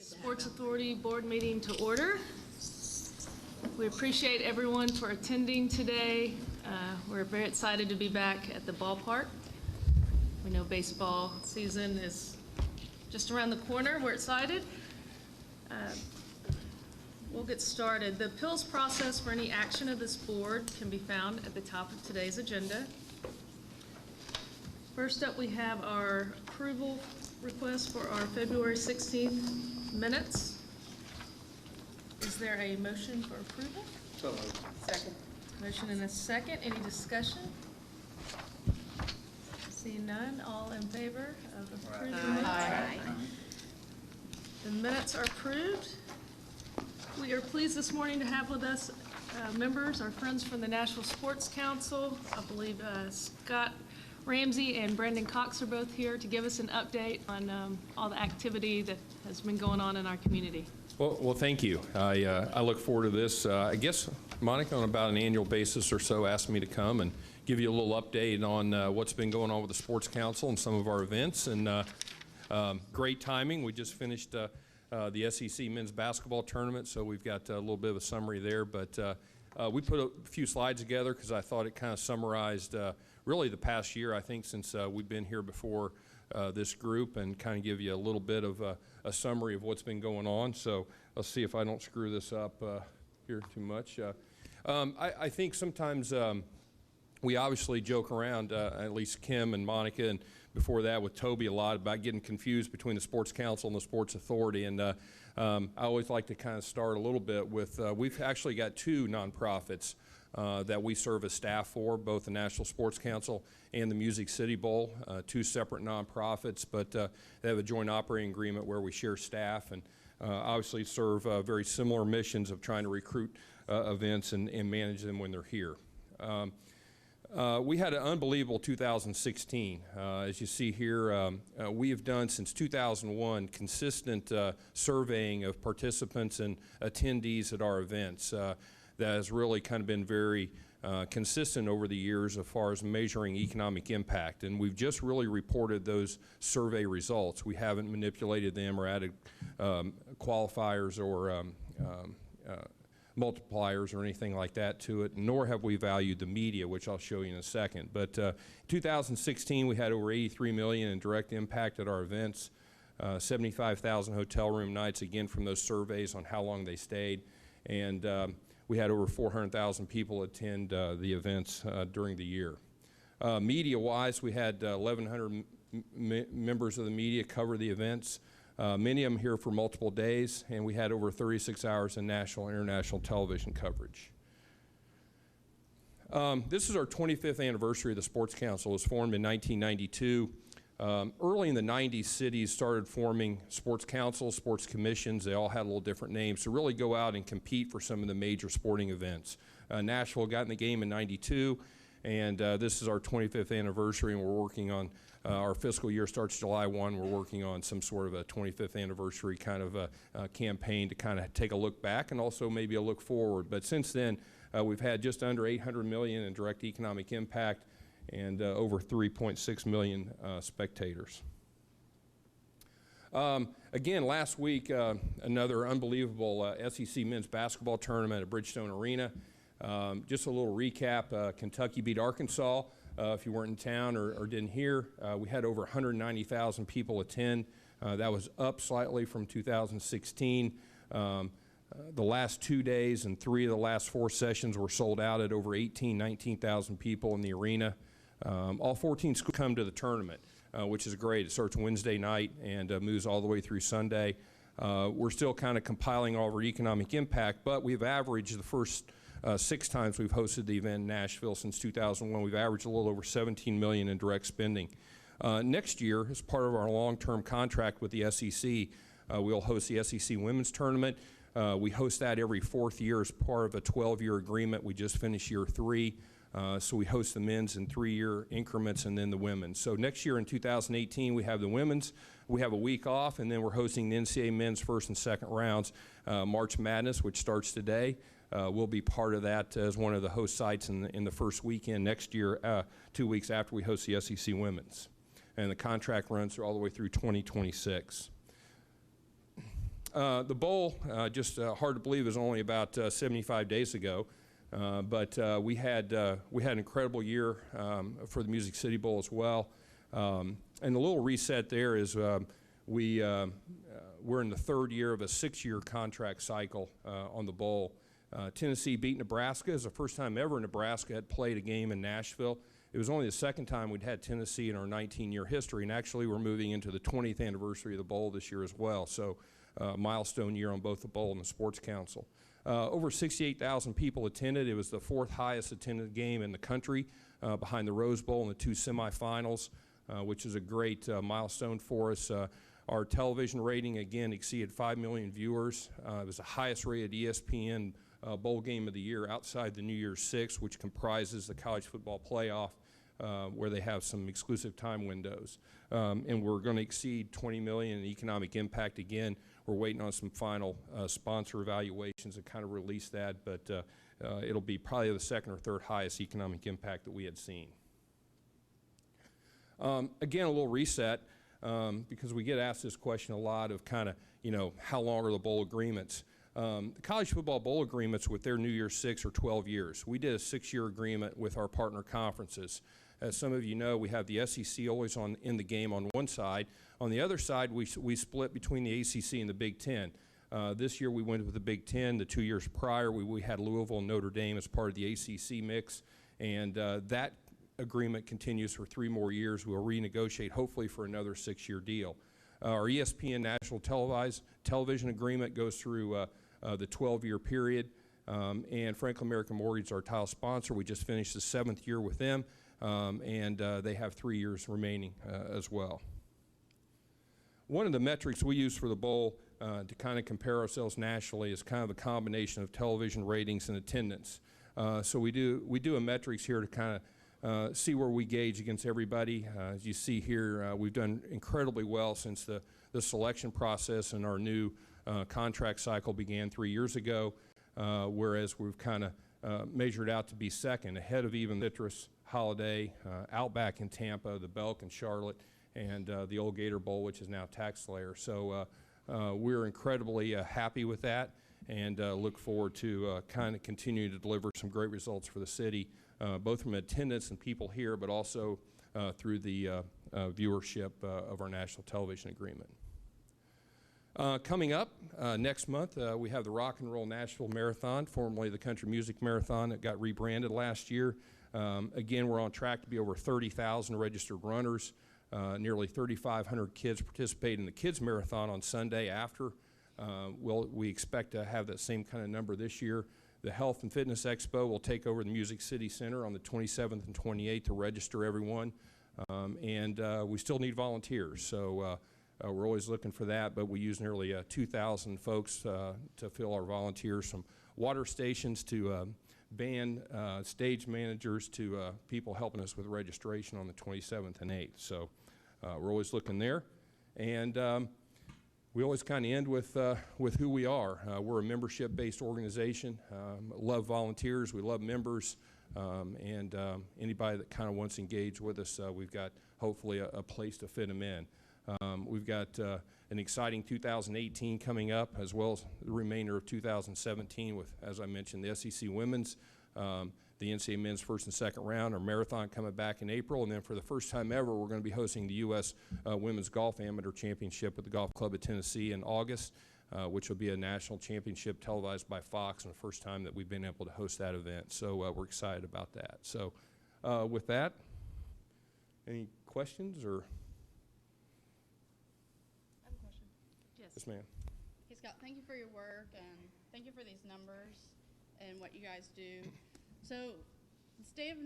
Sports Authority Board meeting to order. We appreciate everyone for attending today. We're very excited to be back at the ballpark. We know baseball season is just around the corner. We're excited. We'll get started. The appeals process for any action of this board can be found at the top of today's agenda. First up, we have our approval request for our February 16th minutes. Is there a motion for approval? So moved. Second. Motion and a second. Any discussion? Seeing none, all in favor of approving the minutes? Aye. The minutes are approved. We are pleased this morning to have with us members, our friends from the Nashville Sports Council. I believe Scott Ramsey and Brandon Cox are both here to give us an update on all the activity that has been going on in our community. Well, thank you. I look forward to this. I guess Monica, on about an annual basis or so, asked me to come and give you a little update on what's been going on with the Sports Council and some of our events. And great timing. We just finished the SEC men's basketball tournament, so we've got a little bit of a summary there. But we put a few slides together because I thought it kind of summarized really the past year, I think, since we've been here before this group, and kind of give you a little bit of a summary of what's been going on. So let's see if I don't screw this up here too much. I think sometimes we obviously joke around, at least Kim and Monica, and before that with Toby, a lot about getting confused between the Sports Council and the Sports Authority. And I always like to kind of start a little bit with, we've actually got two nonprofits that we serve as staff for, both the National Sports Council and the Music City Bowl, two separate nonprofits, but they have a joint operating agreement where we share staff and obviously serve very similar missions of trying to recruit events and manage them when they're here. We had an unbelievable 2016. As you see here, we have done since 2001 consistent surveying of participants and attendees at our events. That has really kind of been very consistent over the years as far as measuring economic impact. And we've just really reported those survey results. We haven't manipulated them or added qualifiers or multipliers or anything like that to it, nor have we valued the media, which I'll show you in a second. But 2016, we had over 83 million in direct impact at our events, 75,000 hotel room nights, again, from those surveys on how long they stayed. And we had over 400,000 people attend the events during the year. Media-wise, we had 1,100 members of the media cover the events. Many of them here for multiple days, and we had over 36 hours in national and international television coverage. This is our 25th anniversary of the Sports Council. It was formed in 1992. Early in the 90s, cities started forming sports councils, sports commissions. They all had a little different names to really go out and compete for some of the major sporting events. Nashville got in the game in 92, and this is our 25th anniversary, and we're working on our fiscal year starts July 1. We're working on some sort of a 25th anniversary kind of a campaign to kind of take a look back and also maybe a look forward. But since then, we've had just under 800 million in direct economic impact and over 3.6 million spectators. Again, last week, another unbelievable SEC men's basketball tournament at Bridgestone Arena. Just a little recap, Kentucky beat Arkansas. If you weren't in town or didn't hear, we had over 190,000 people attend. That was up slightly from 2016. The last 2 days and 3 of the last 4 sessions were sold out at over 19,000 people in the arena. All 14 schools come to the tournament, which is great. It starts Wednesday night and moves all the way through Sunday. We're still kind of compiling all of our economic impact, but we've averaged the first 6 times we've hosted the event in Nashville since 2001. We've averaged a little over 17 million in direct spending. Next year, as part of our long-term contract with the SEC, we'll host the SEC Women's Tournament. We host that every 4th year as part of a 12-year agreement. We just finished year 3. So we host the men's in 3-year increments and then the women's. So next year in 2018, we have the women's. We have a week off, and then we're hosting the NCAA men's first and second rounds. March Madness, which starts today, will be part of that as one of the host sites in the first weekend next year, 2 weeks after we host the SEC women's. And the contract runs all the way through 2026. The bowl, just hard to believe, is only about 75 days ago. But we had an incredible year for the Music City Bowl as well. And the little reset there is we're in the third year of a 6-year contract cycle on the bowl. Tennessee beat Nebraska. It's the first time ever Nebraska had played a game in Nashville. It was only the second time we'd had Tennessee in our 19-year history, and actually we're moving into the 20th anniversary of the bowl this year as well. So milestone year on both the bowl and the Sports Council. Over 68,000 people attended. It was the 4th highest attended game in the country, behind the Rose Bowl and the 2 semifinals, which is a great milestone for us. Our television rating, again, exceeded 5 million viewers. It was the highest rated ESPN bowl game of the year outside the New Year's Six, which comprises the college football playoff, where they have some exclusive time windows. And we're going to exceed 20 million in economic impact again. We're waiting on some final sponsor evaluations to kind of release that, but it'll be probably the 2nd or 3rd highest economic impact that we had seen. Again, a little reset, because we get asked this question a lot of kind of, how long are the bowl agreements? The college football bowl agreements with their New Year's Six are 12 years. We did a 6-year agreement with our partner conferences. As some of you know, we have the SEC always in the game on one side. On the other side, we split between the ACC and the Big Ten. This year we went with the Big Ten. The 2 years prior, we had Louisville and Notre Dame as part of the ACC mix, and that agreement continues for 3 more years. We'll renegotiate hopefully for another 6-year deal. Our ESPN national television agreement goes through the 12-year period, and Franklin American Mortgage is our title sponsor. We just finished the 7th year with them, and they have 3 years remaining as well. One of the metrics we use for the bowl to kind of compare ourselves nationally is kind of a combination of television ratings and attendance. So we do a metrics here to kind of see where we gauge against everybody. As you see here, we've done incredibly well since the selection process and our new contract cycle began 3 years ago, whereas we've kind of measured out to be second, ahead of even Citrus, Holiday, Outback in Tampa, the Belk in Charlotte, and the Old Gator Bowl, which is now TaxSlayer. So we're incredibly happy with that, and look forward to kind of continuing to deliver some great results for the city, both from attendance and people here, but also through the viewership of our national television agreement. Coming up next month, we have the Rock and Roll Nashville Marathon, formerly the Country Music Marathon, that got rebranded last year. Again, we're on track to be over 30,000 registered runners. Nearly 3,500 kids participate in the Kids Marathon on Sunday after. We expect to have that same kind of number this year. The Health and Fitness Expo will take over the Music City Center on the 27th and 28th to register everyone. And we still need volunteers, so we're always looking for that, but we use nearly 2,000 folks to fill our volunteers, from water stations to band stage managers to people helping us with registration on the 27th and 8th. So we're always looking there. And we always kind of end with who we are. We're a membership-based organization. Love volunteers. We love members. And anybody that kind of wants to engage with us, we've got hopefully a place to fit them in. We've got an exciting 2018 coming up, as well as the remainder of 2017 with, as I mentioned, the SEC Women's, the NCAA Men's first and second round, our marathon coming back in April, and then for the first time ever, we're going to be hosting the U.S. Women's Golf Amateur Championship with the Golf Club of Tennessee in August, which will be a national championship televised by Fox, and the first time that we've been able to host that event. So we're excited about that. So with that, any questions or? Yes, ma'am. Hey, Scott, thank you for your work, and thank you for these numbers and what you guys do. So the state of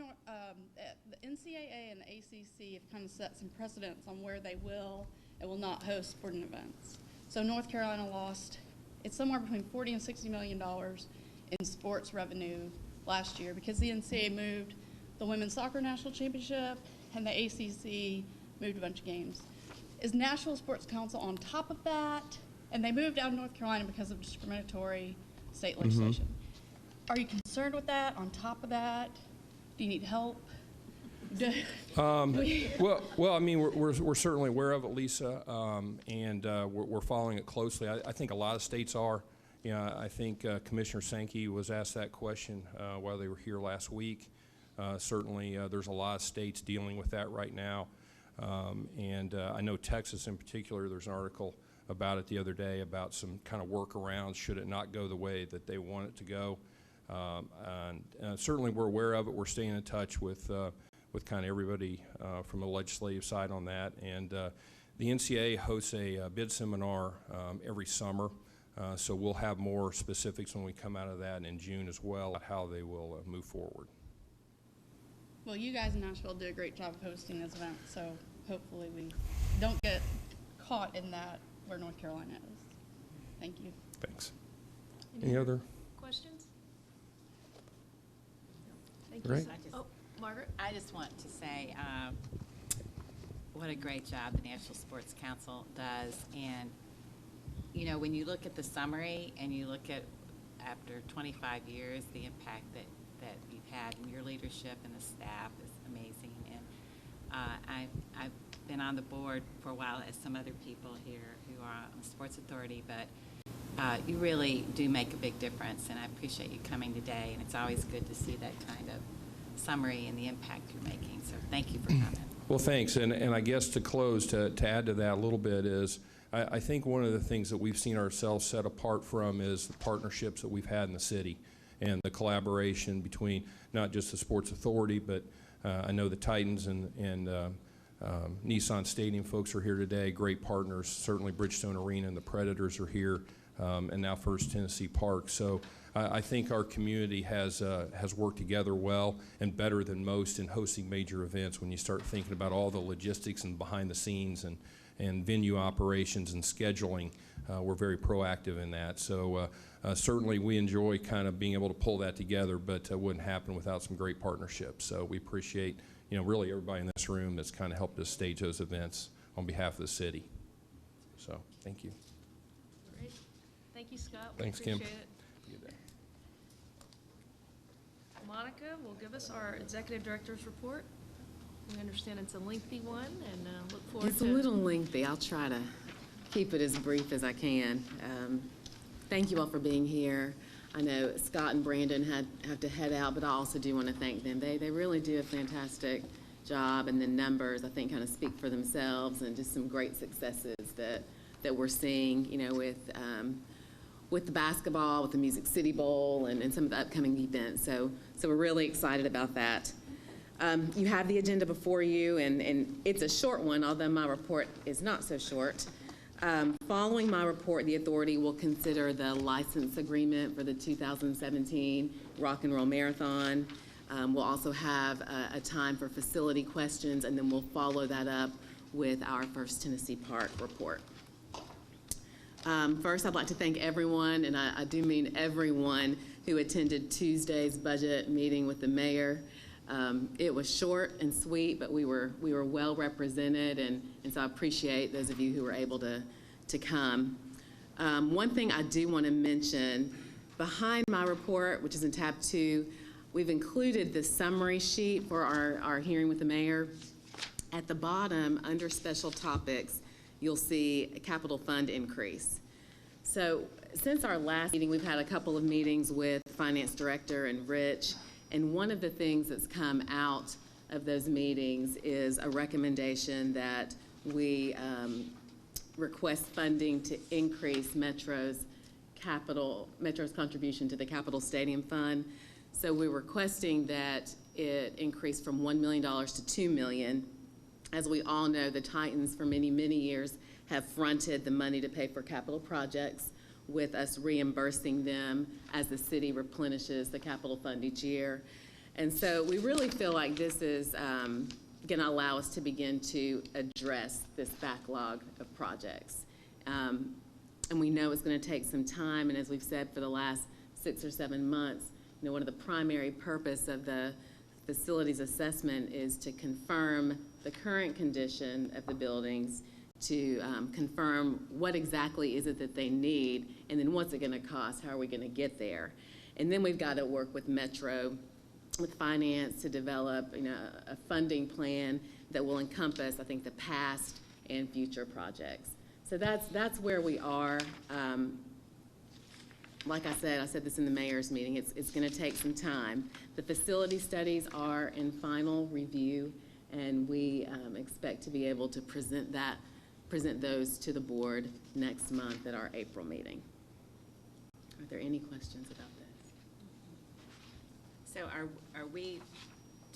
the NCAA and the ACC have kind of set some precedents on where they will and will not host sporting events. So North Carolina lost, it's somewhere between $40 and $60 million in sports revenue last year because the NCAA moved the Women's Soccer National Championship and the ACC moved a bunch of games. Is National Sports Council on top of that? And they moved out of North Carolina because of discriminatory state legislation. Are you concerned with that, on top of that? Do you need help? Well, I mean, we're certainly aware of it, Lisa, and we're following it closely. I think a lot of states are. You know, I think Commissioner Sankey was asked that question while they were here last week. Certainly, there's a lot of states dealing with that right now. And I know Texas in particular, there's an article about it the other day about some kind of workarounds should it not go the way that they want it to go. And certainly we're aware of it. We're staying in touch with kind of everybody from the legislative side on that. And the NCAA hosts a bid seminar every summer. So we'll have more specifics when we come out of that in June as well, about how they will move forward. Well, you guys in Nashville do a great job of hosting this event, so hopefully we don't get caught in that where North Carolina is. Thank you. Thanks. Any other? Questions? Thank you. Right. Oh, Margaret? I just want to say what a great job the National Sports Council does. And, you know, when you look at the summary and you look at, after 25 years, the impact that you've had in your leadership and the staff is amazing. And I've been on the board for a while, as some other people here who are on the Sports Authority, but you really do make a big difference, and I appreciate you coming today, and it's always good to see that kind of summary and the impact you're making, so thank you for coming. Well, thanks. And I guess to close, to add to that a little bit is, I think one of the things that we've seen ourselves set apart from is the partnerships that we've had in the city and the collaboration between not just the Sports Authority, but I know the Titans and Nissan Stadium folks are here today, great partners. Certainly Bridgestone Arena and the Predators are here, and now First Tennessee Park. So I think our community has worked together well and better than most in hosting major events when you start thinking about all the logistics and behind the scenes and venue operations and scheduling. We're very proactive in that. So certainly we enjoy kind of being able to pull that together, but it wouldn't happen without some great partnerships. So we appreciate, you know, really everybody in this room that's kind of helped us stage those events on behalf of the city. So thank you. Great. Thank you, Scott. We Thanks, Kim. appreciate it. Monica will give us our Executive Director's report. We understand it's a lengthy one, and look forward to... It's a little lengthy. I'll try to keep it as brief as I can. Thank you all for being here. I know Scott and Brandon have to head out, but I also do want to thank them. They really do a fantastic job, and the numbers, I think, kind of speak for themselves, and just some great successes that we're seeing, you know, with the basketball, with the Music City Bowl, and some of the upcoming events. So we're really excited about that. You have the agenda before you, and it's a short one, although my report is not so short. Following my report, the authority will consider the license agreement for the 2017 Rock and Roll Marathon. We'll also have a time for facility questions, and then we'll follow that up with our First Tennessee Park report. First, I'd like to thank everyone, and I do mean everyone, who attended Tuesday's budget meeting with the mayor. It was short and sweet, but we were well represented, and so I appreciate those of you who were able to come. One thing I do want to mention, behind my report, which is in tab 2, we've included the summary sheet for our hearing with the mayor. At the bottom, under special topics, you'll see a capital fund increase. So since our last meeting, we've had a couple of meetings with the finance director and Rich, and one of the things that's come out of those meetings is a recommendation that we request funding to increase Metro's contribution to the Capital Stadium Fund. So we're requesting that it increase from $1 million to $2 million. As we all know, the Titans for many, many years have fronted the money to pay for capital projects, with us reimbursing them as the city replenishes the capital fund each year. And so we really feel like this is going to allow us to begin to address this backlog of projects. And we know it's going to take some time, and as we've said for the last 6 or 7 months, you know, one of the primary purpose of the facilities assessment is to confirm the current condition of the buildings, to confirm what exactly is it that they need, and then what's it going to cost, how are we going to get there. And then we've got to work with Metro with finance to develop, a funding plan that will encompass, I think, the past and future projects. So that's where we are. Like I said this in the mayor's meeting, it's going to take some time. The facility studies are in final review, and we expect to be able to present those to the board next month at our April meeting. Are there any questions about this? So are we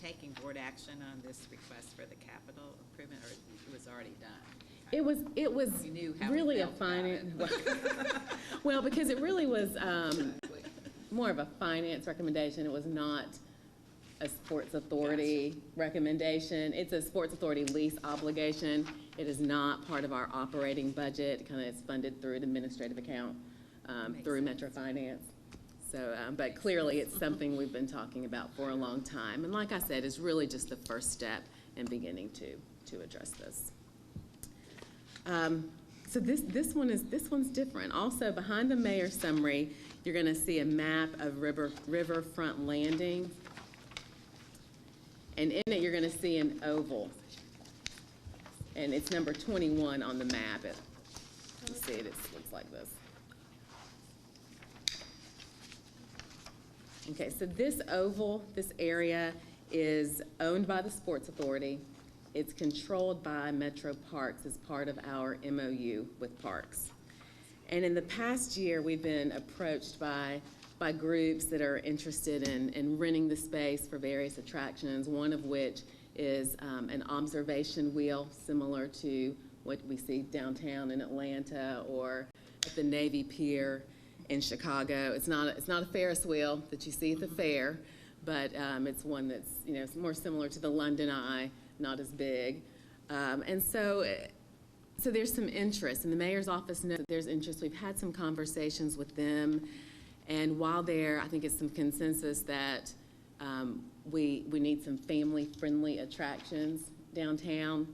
taking board action on this request for the capital improvement, or it was already done? It was You knew how we really a felt about finance, well, because it really was more of a finance recommendation. It was not a sports authority recommendation. It's a sports authority lease obligation. It is not part of our operating budget. It kind of is funded through an administrative account through Metro Finance. So, but clearly it's something we've been talking about for a long time. And like I said, it's really just the first step in beginning to address this. So this one's different. Also, behind the mayor's summary, you're going to see a map of riverfront landing, and in it you're going to see an oval, and it's number 21 on the map. You see it looks like this. Okay, so this oval, this area, is owned by the Sports Authority. It's controlled by Metro Parks as part of our MOU with Parks. And in the past year, we've been approached by groups that are interested in renting the space for various attractions, one of which is an observation wheel similar to what we see downtown in Atlanta or at the Navy Pier in Chicago. It's not a Ferris wheel that you see at the fair, but it's one that's it's more similar to the London Eye, not as big. And so there's some interest, and the mayor's office knows that there's interest. We've had some conversations with them, and while I think it's some consensus that we need some family-friendly attractions downtown.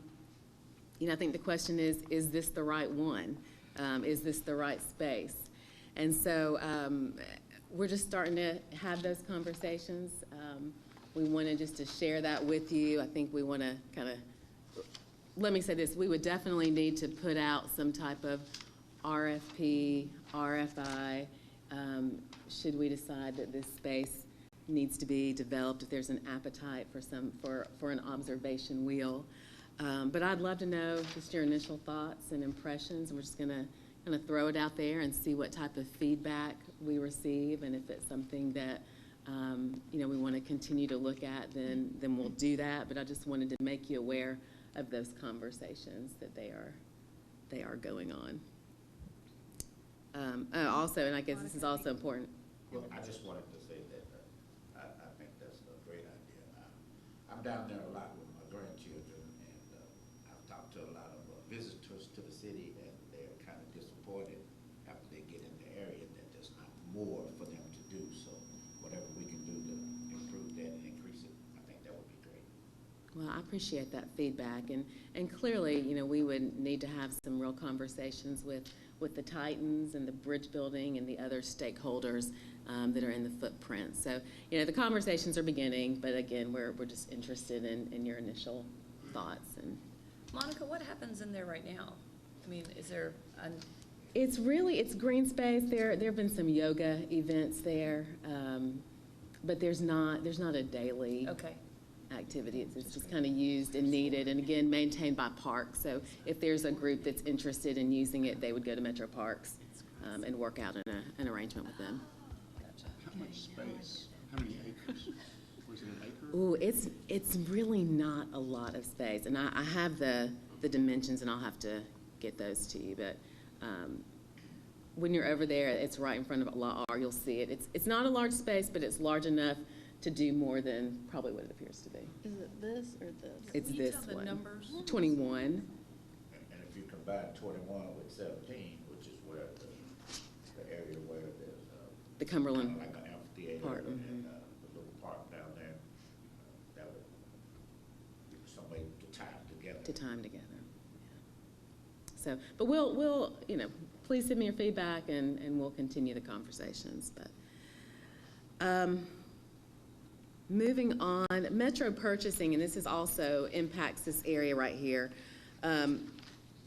I think the question is this the right one? Is this the right space? And so we're just starting to have those conversations. We wanted just to share that with you. I think we want to let me say this, we would definitely need to put out some type of RFP, RFI, should we decide that this space needs to be developed, if there's an appetite for an observation wheel. But I'd love to know just your initial thoughts and impressions. We're just going to kind of throw it out there and see what type of feedback we receive, and if it's something that we want to continue to look at, then we'll do that. But I just wanted to make you aware of those conversations that they are going on. Also, and I guess this is also important. Well, I just wanted to say that I think that's a great idea. I'm down there a lot with my grandchildren, and I've talked to a lot of visitors to the city, and they're kind of disappointed after they get in the area that there's not more for them to do. So whatever we can do to improve that and increase it, I think that would be great. Well, I appreciate that feedback, and clearly, we would need to have some real conversations with the Titans and the bridge building and the other stakeholders that are in the footprint. So, the conversations are beginning, but again, we're just interested in your initial thoughts. And Monica, what happens in there right now? I mean, is there it's green space. There have been some yoga events there, but there's not a daily okay. activity. It's just kind of used and needed, and again, maintained by Parks. So if there's a group that's interested in using it, they would go to Metro Parks and work out an arrangement with them. How much space? How many acres? Was it an acre? Ooh, it's really not a lot of space, and I have the dimensions, and I'll have to get those to you. But when you're over there, it's right in front of La R. You'll see it. It's not a large space, but it's large enough to do more than probably what it appears to be. Is it this or this? It's Can you this tell the one. numbers? 21. And if you combine 21 with 17, which is where the area where there's The Cumberland like an amphitheater Park, and the little park down there, that would be some way to tie them together. to time together. Yeah. So, but we'll please send me your feedback, and we'll continue the conversations. But Moving on, Metro Purchasing, and this is also impacts this area right here.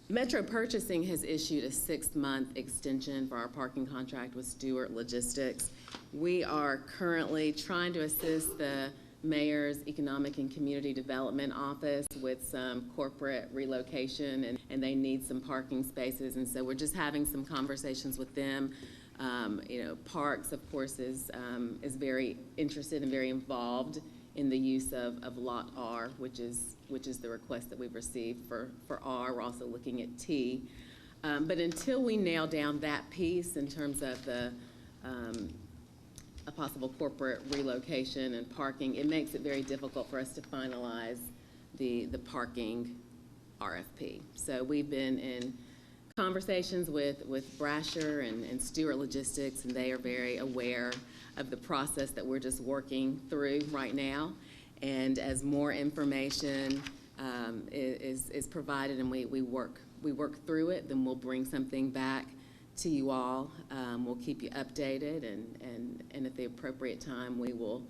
Metro Purchasing has issued a 6-month extension for our parking contract with Stewart Logistics. We are currently trying to assist the Mayor's Economic and Community Development Office with some corporate relocation, and they need some parking spaces, and so we're just having some conversations with them. Parks, of course, is very interested and very involved in the use of Lot R, which is the request that we've received for R. We're also looking at T. But until we nail down that piece in terms of a possible corporate relocation and parking, it makes it very difficult for us to finalize the parking RFP. So we've been in conversations with Brasher and Stewart Logistics, and they are very aware of the process that we're just working through right now. And as more information is provided and we work through it, then we'll bring something back to you all. We'll keep you updated, and at the appropriate time, we'll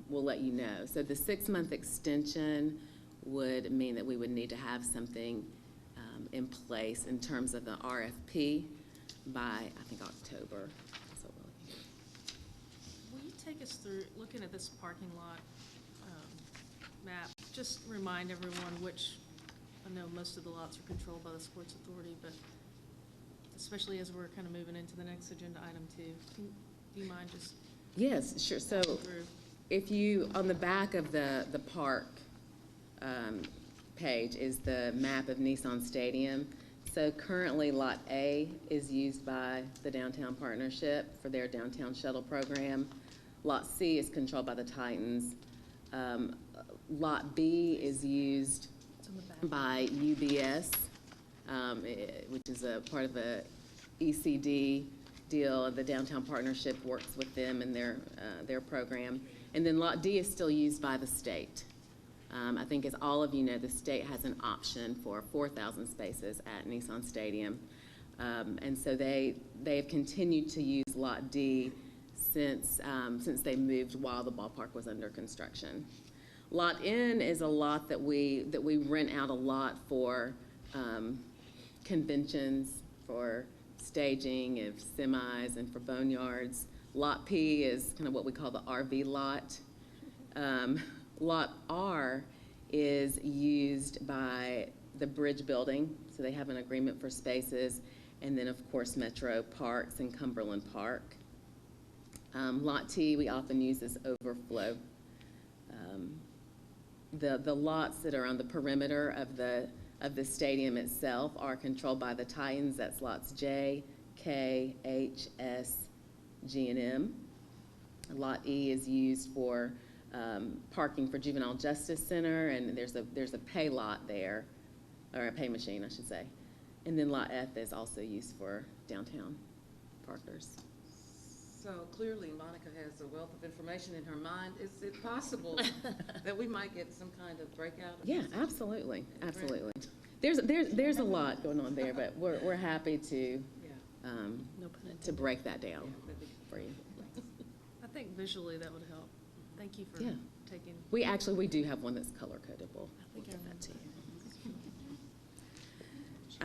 let you know. So the 6-month extension would mean that we would need to have something in place in terms of the RFP by, I think, October. That's what we're looking at. Will you take us through, looking at this parking lot map, just remind everyone which, I know most of the lots are controlled by the Sports Authority, but especially as we're kind of moving into the next agenda item too. Do you mind just Yes, sure. So through? if you, on the back of the park page is the map of Nissan Stadium. So currently Lot A is used by the Downtown Partnership for their downtown shuttle program. Lot C is controlled by the Titans. Lot B is used by UBS, which is a part of the ECD deal. The Downtown Partnership works with them in their program. And then Lot D is still used by the state. I think, as all of you know, the state has an option for 4,000 spaces at Nissan Stadium. And so they have continued to use Lot D since they moved while the ballpark was under construction. Lot N is a lot that we rent out a lot for conventions, for staging of semis, and for boneyards. Lot P is kind of what we call the RV lot. Lot R is used by the Bridge Building, so they have an agreement for spaces, and then, of course, Metro Parks and Cumberland Park. Lot T we often use as overflow. The lots that are on the perimeter of the stadium itself are controlled by the Titans. That's lots J, K, H, S, G, and M. Lot E is used for parking for Juvenile Justice Center, and there's a pay lot there, or a pay machine, I should say. And then Lot F is also used for downtown parkers. So clearly Monica has a wealth of information in her mind. Is it possible that we might get some kind of breakout? Yeah, absolutely, absolutely. There's a lot going on there, but we're happy to No pun intended. break that down for you. I think visually that would help. Thank you for Yeah. taking. We do have one that's color codable. I think I We'll get that to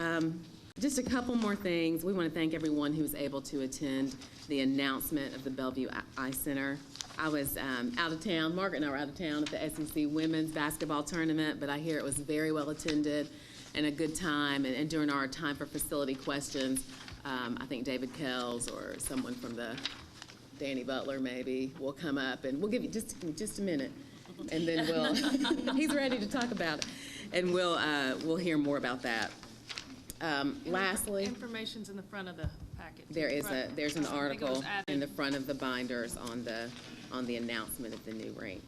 remember. you. Just a couple more things. We want to thank everyone who was able to attend the announcement of the Bellevue Ice Center. I was out of town. Margaret and I were out of town at the SEC Women's Basketball Tournament, but I hear it was very well attended and a good time. And during our time for facility questions, I think David Kells or someone from the Danny Butler maybe will come up, and we'll give you just a minute, and then he's ready to talk about it, and we'll hear more about that. Lastly, Information's in the front of the packet. there's an I think it was article added. in the front of the binders on the announcement of the new rink.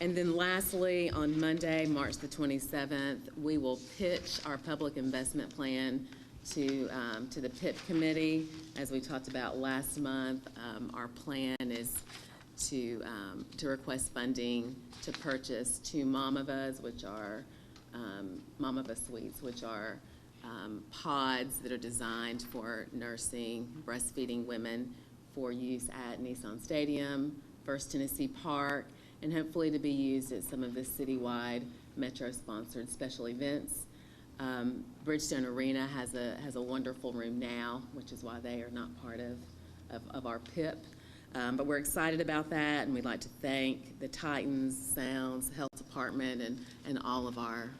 And then lastly, on Monday, March the 27th, we will pitch our public investment plan to the PIP committee. As we talked about last month, our plan is to request funding to purchase 2 Mamavas, which are Mamava suites, which are pods that are designed for nursing breastfeeding women for use at Nissan Stadium, First Tennessee Park, and hopefully to be used at some of the citywide Metro-sponsored special events. Bridgestone Arena has a wonderful room now, which is why they are not part of our PIP. But we're excited about that, and we'd like to thank the Titans, Sounds, Health Department, and all of our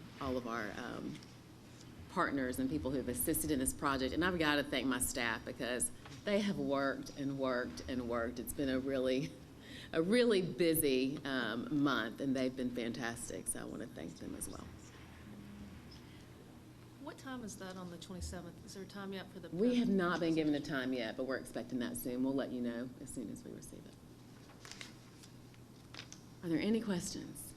partners and people who have assisted in this project. And I've got to thank my staff because they have worked and worked and worked. It's been a really busy month, and they've been fantastic. So I want to thank them as well. What time is that on the 27th? Is there a time yet for the? We have not been given a time yet, but we're expecting that soon. We'll let you know as soon as we receive it. Are there any questions?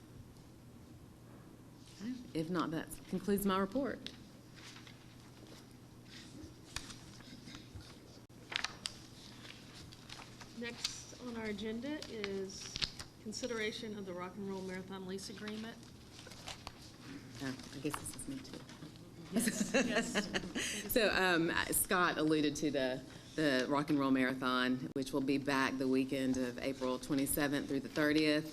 If not, that concludes my report. Next on our agenda is consideration of the Rock and Roll Marathon lease agreement. I guess this is me too. Yes. So Scott alluded to the Rock and Roll Marathon, which will be back the weekend of April 27th through the 30th.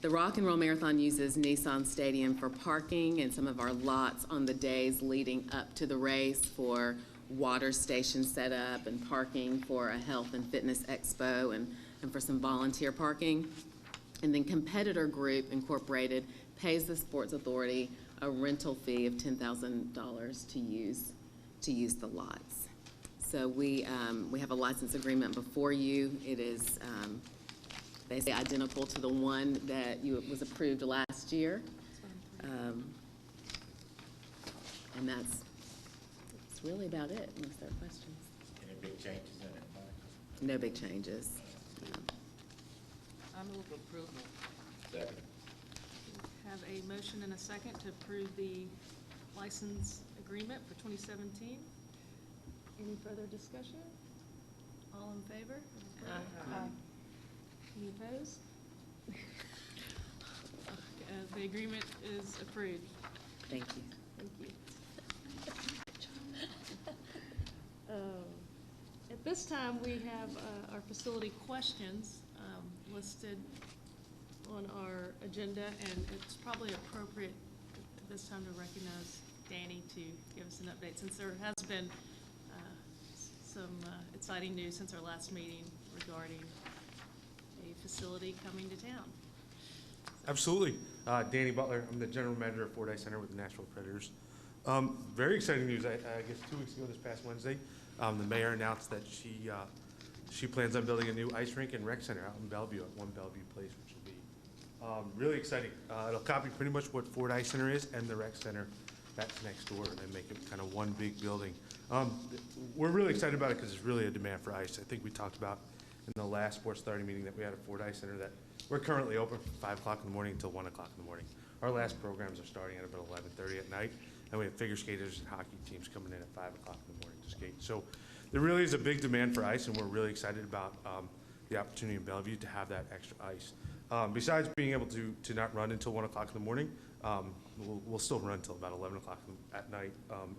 The Rock and Roll Marathon uses Nissan Stadium for parking and some of our lots on the days leading up to the race for water station setup and parking for a health and fitness expo and for some volunteer parking. And then Competitor Group Incorporated pays the Sports Authority a rental fee of $10,000 to use the lots. So we have a license agreement before you. It is basically identical to the one that was approved last year. And that's really about it, unless there are questions. Any big changes in it, Mike? No big changes. I move approval. Second. Have a motion and a second to approve the license agreement for 2017. Any further discussion? All in favor? Aye. Any opposed? The agreement is approved. Thank you. Thank you. At this time, we have our facility questions listed on our agenda, and it's probably appropriate at this time to recognize Danny to give us an update, since there has been some exciting news since our last meeting regarding a facility coming to town. Absolutely. Danny Butler, I'm the general manager of Fordyce Center with the Nashville Predators. Very exciting news. I guess 2 weeks ago, this past Wednesday, the mayor announced that she plans on building a new ice rink and rec center out in Bellevue at 1 Bellevue Place, which will be really exciting. It'll copy pretty much what Fordyce Center is and the rec center that's next door, and make it kind of one big building. We're really excited about it because there's really a demand for ice. I think we talked about in the last Sports Authority meeting that we had at Fordyce Center that we're currently open from 5 o'clock in the morning until 1 o'clock in the morning. Our last programs are starting at about 11:30 at night, and we have figure skaters and hockey teams coming in at 5 o'clock in the morning to skate. So there really is a big demand for ice, and we're really excited about the opportunity in Bellevue to have that extra ice. Besides being able to not run until 1 o'clock in the morning, we'll still run until about 11 o'clock at night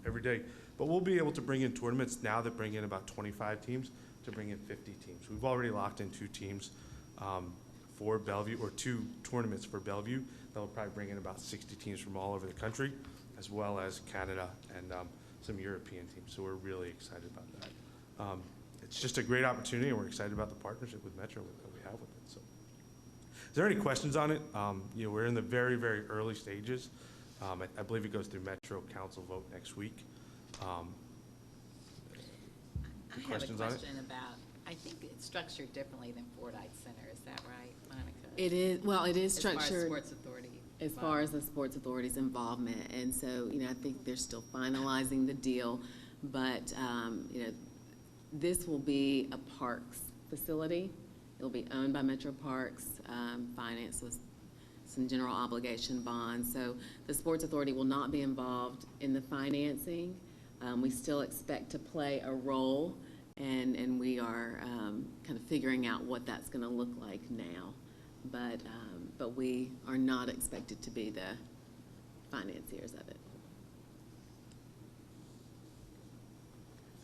every day. But we'll be able to bring in tournaments now that bring in about 25 teams to bring in 50 teams. We've already locked in 2 teams for Bellevue, or 2 tournaments for Bellevue. That will probably bring in about 60 teams from all over the country, as well as Canada and some European teams. So we're really excited about that. It's just a great opportunity, and we're excited about the partnership with Metro that we have with it. So, is there any questions on it? We're in the very, very early stages. I believe it goes through Metro Council vote next week. I have a questions on it? question about, I think it's structured differently than Fordyce Center, is that right, Monica? It is As far as structured Sports Authority. as far as the Sports Authority's involvement. And so, I think they're still finalizing the deal. But, this will be a parks facility. It'll be owned by Metro Parks, financed with some general obligation bonds. So the Sports Authority will not be involved in the financing. We still expect to play a role, and we are kind of figuring out what that's going to look like now. But we are not expected to be the financiers of it.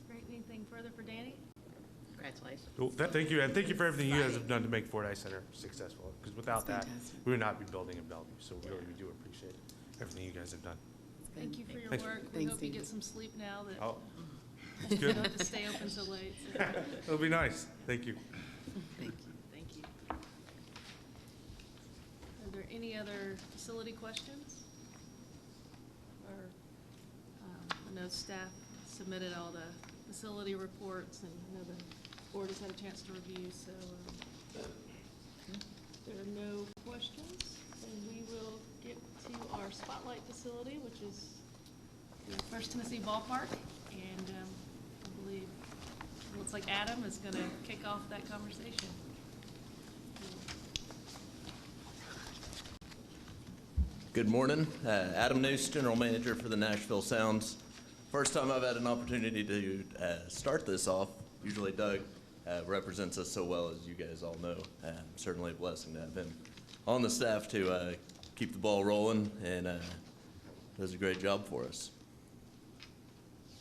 Great. Anything further for Danny? Congratulations. Well, thank you, and thank you for everything you guys have done to make Ford Ice Center successful, because without that, fantastic. we would not be building in Bellevue, so we really do appreciate everything you guys have done. Thank you for your Thanks. work. We Thanks, hope you Steve. get some sleep now that Oh, you good. don't have to stay open so late. So, It'll be nice, thank you. Thank you. thank you. Are there any other facility questions? Or, I know staff submitted all the facility reports, and I know the board has had a chance to review, so if there are no questions, then we will get to our spotlight facility, which is the First Tennessee Ballpark, and I believe, it looks like Adam is going to kick off that conversation. Good morning. Adam Noose, General Manager for the Nashville Sounds. First time I've had an opportunity to start this off. Usually Doug represents us so well, as you guys all know. Certainly a blessing to have him on the staff to keep the ball rolling, and does a great job for us.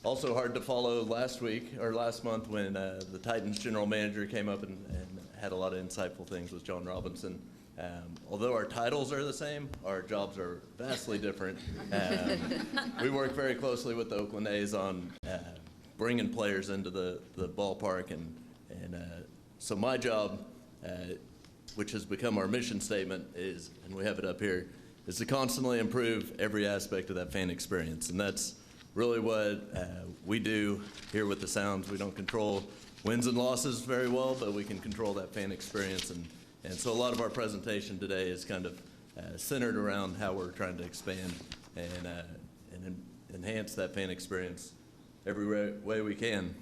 Also hard to follow last month when the Titans General Manager came up and had a lot of insightful things with John Robinson. Although our titles are the same, our jobs are vastly different. We work very closely with the Oakland A's on bringing players into the ballpark, and so my job, which has become our mission statement, is, and we have it up here, is to constantly improve every aspect of that fan experience, and that's really what we do here with the Sounds. We don't control wins and losses very well, but we can control that fan experience, and so a lot of our presentation today is kind of centered around how we're trying to expand and enhance that fan experience every way we can.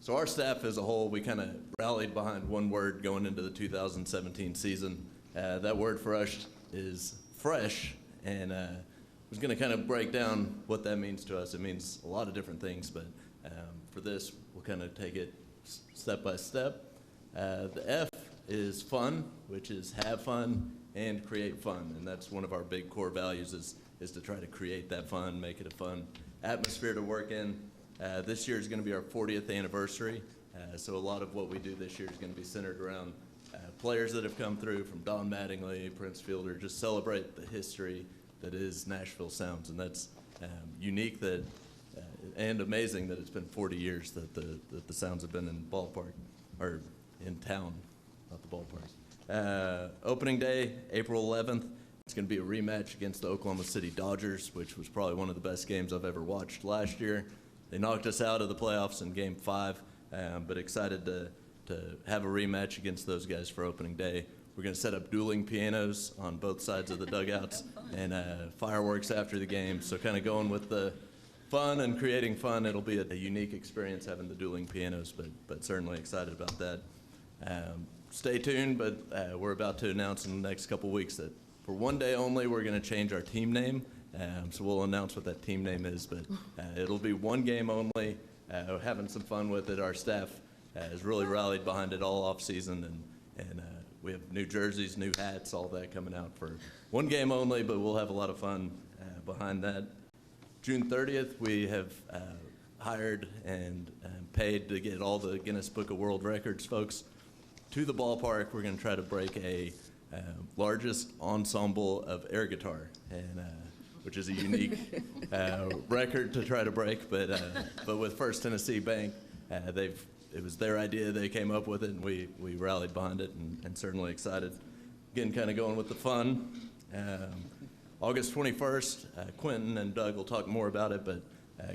So our staff as a whole, we kind of rallied behind one word going into the 2017 season. That word for us is fresh, and I was going to kind of break down what that means to us. It means a lot of different things, but for this, we'll kind of take it step by step. The F is fun, which is have fun and create fun, and that's one of our big core values is to try to create that fun, make it a fun atmosphere to work in. This year is going to be our 40th anniversary, so a lot of what we do this year is going to be centered around players that have come through, from Don Mattingly, Prince Fielder, just celebrate the history that is Nashville Sounds, and that's unique that and amazing that it's been 40 years that the Sounds have been in the ballpark, or in town, not the ballpark. Opening day, April 11th. It's going to be a rematch against the Oklahoma City Dodgers, which was probably one of the best games I've ever watched last year. They knocked us out of the playoffs in Game 5, but excited to have a rematch against those guys for opening day. We're going to set up dueling pianos on both sides of the dugouts and fireworks after the game. So kind of going with the fun and creating fun. It'll be a unique experience having the dueling pianos, but certainly excited about that. Stay tuned, but we're about to announce in the next couple weeks that for one day only, we're going to change our team name. So we'll announce what that team name is, but it'll be one game only. We're having some fun with it. Our staff has really rallied behind it all off season, and we have new jerseys, new hats, all that coming out for one game only, but we'll have a lot of fun behind that. June 30th, we have hired and paid to get all the Guinness Book of World Records folks to the ballpark. We're going to try to break a largest ensemble of air guitar, and which is a unique record to try to break, but with First Tennessee Bank, it was their idea, they came up with it, and we rallied behind it, and certainly excited. Again, kind of going with the fun. August 21st, Quentin and Doug will talk more about it, but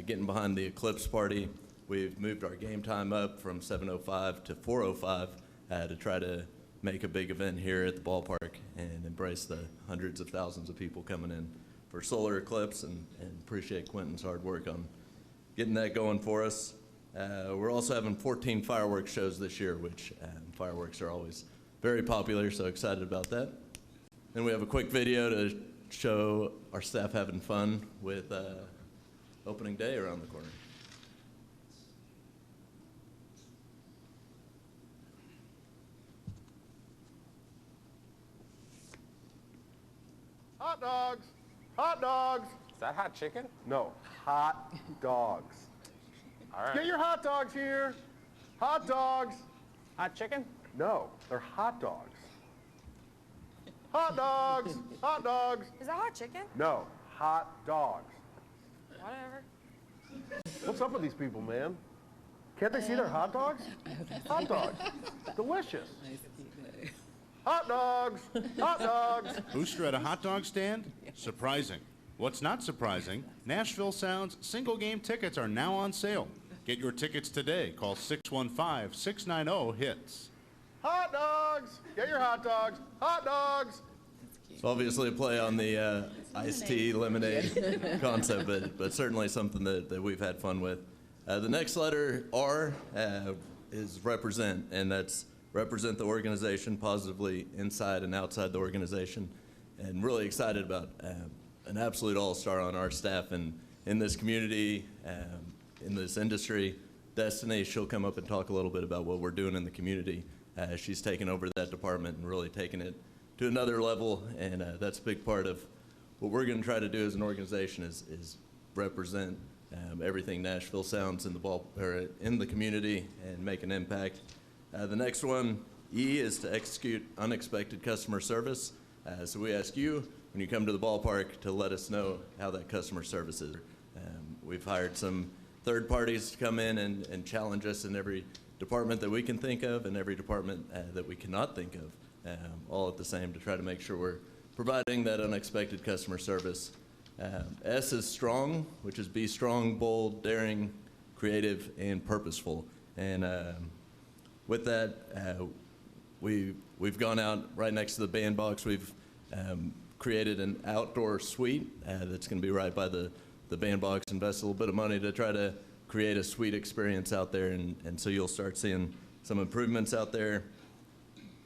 getting behind the Eclipse Party, we've moved our game time up from 7:05 to 4:05 to try to make a big event here at the ballpark and embrace the hundreds of thousands of people coming in for solar eclipse, and appreciate Quentin's hard work on getting that going for us. We're also having 14 fireworks shows this year, which fireworks are always very popular, so excited about that. Then we have a quick video to show our staff having fun with opening day around the corner. Hot dogs! Hot dogs! Is that hot chicken? No, hot dogs. All right. Get your hot dogs here. Hot dogs. Hot chicken? No, they're hot dogs. Hot dogs. Hot dogs. Is that hot chicken? No, hot dogs. Whatever. What's up with these people, man? Can't they see they're hot dogs? Hot dogs. Delicious. Hot dogs. Hot dogs. Booster at a hot dog stand? Surprising. What's not surprising, Nashville Sound's single game tickets are now on sale. Get your tickets today. Call 615-690-HITS. Hot dogs. Get your hot dogs. Hot dogs. It's obviously a play on the iced tea lemonade concept, but certainly something that we've had fun with. The next letter, R, is represent, and that's represent the organization positively inside and outside the organization. And really excited about an absolute all-star on our staff and in this community, in this industry. Destiny, she'll come up and talk a little bit about what we're doing in the community. She's taken over that department and really taken it to another level, and that's a big part of what we're going to try to do as an organization is represent everything Nashville Sounds in the community and make an impact. The next one, E, is to execute unexpected customer service. So we ask you, when you come to the ballpark, to let us know how that customer service is. We've hired some third parties to come in and challenge us in every department that we can think of and every department that we cannot think of, all at the same to try to make sure we're providing that unexpected customer service. S is strong, which is be strong, bold, daring, creative, and purposeful. And with that, we've gone out right next to the bandbox. We've created an outdoor suite that's going to be right by the bandbox. Invest a little bit of money to try to create a suite experience out there, and so you'll start seeing some improvements out there.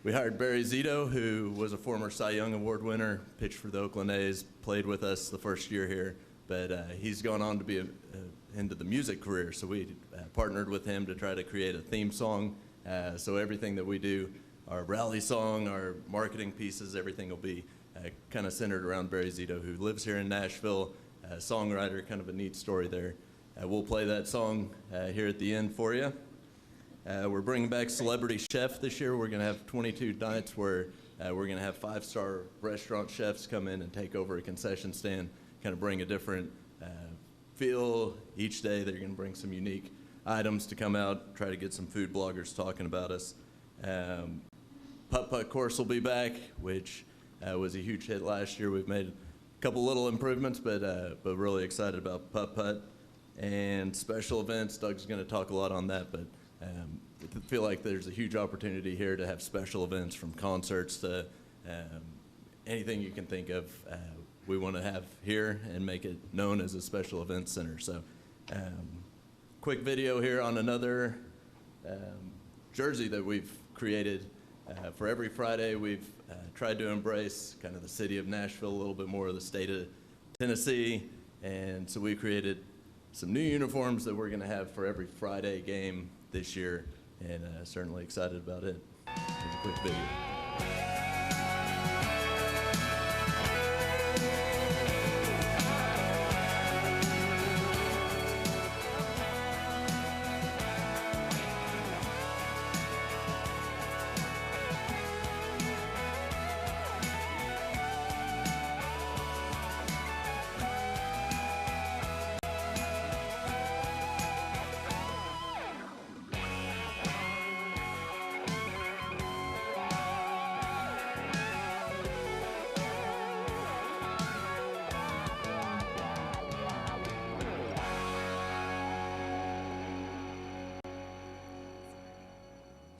We hired Barry Zito, who was a former Cy Young Award winner, pitched for the Oakland A's, played with us the first year here, but he's gone on to be into the music career, so we partnered with him to try to create a theme song. So everything that we do, our rally song, our marketing pieces, everything will be kind of centered around Barry Zito, who lives here in Nashville, a songwriter, kind of a neat story there. We'll play that song here at the end for you. We're bringing back Celebrity Chef this year. We're going to have 22 nights where we're going to have 5-star restaurant chefs come in and take over a concession stand, kind of bring a different feel each day. They're going to bring some unique items to come out, try to get some food bloggers talking about us. Putt-Putt course will be back, which was a huge hit last year. We've made a couple little improvements, but really excited about Putt-Putt. And special events, Doug's going to talk a lot on that, but I feel like there's a huge opportunity here to have special events, from concerts to anything you can think of. We want to have here and make it known as a special events center. So quick video here on another jersey that we've created. For every Friday, we've tried to embrace kind of the city of Nashville, a little bit more of the state of Tennessee, and so we created some new uniforms that we're going to have for every Friday game this year, and certainly excited about it. Here's a quick video.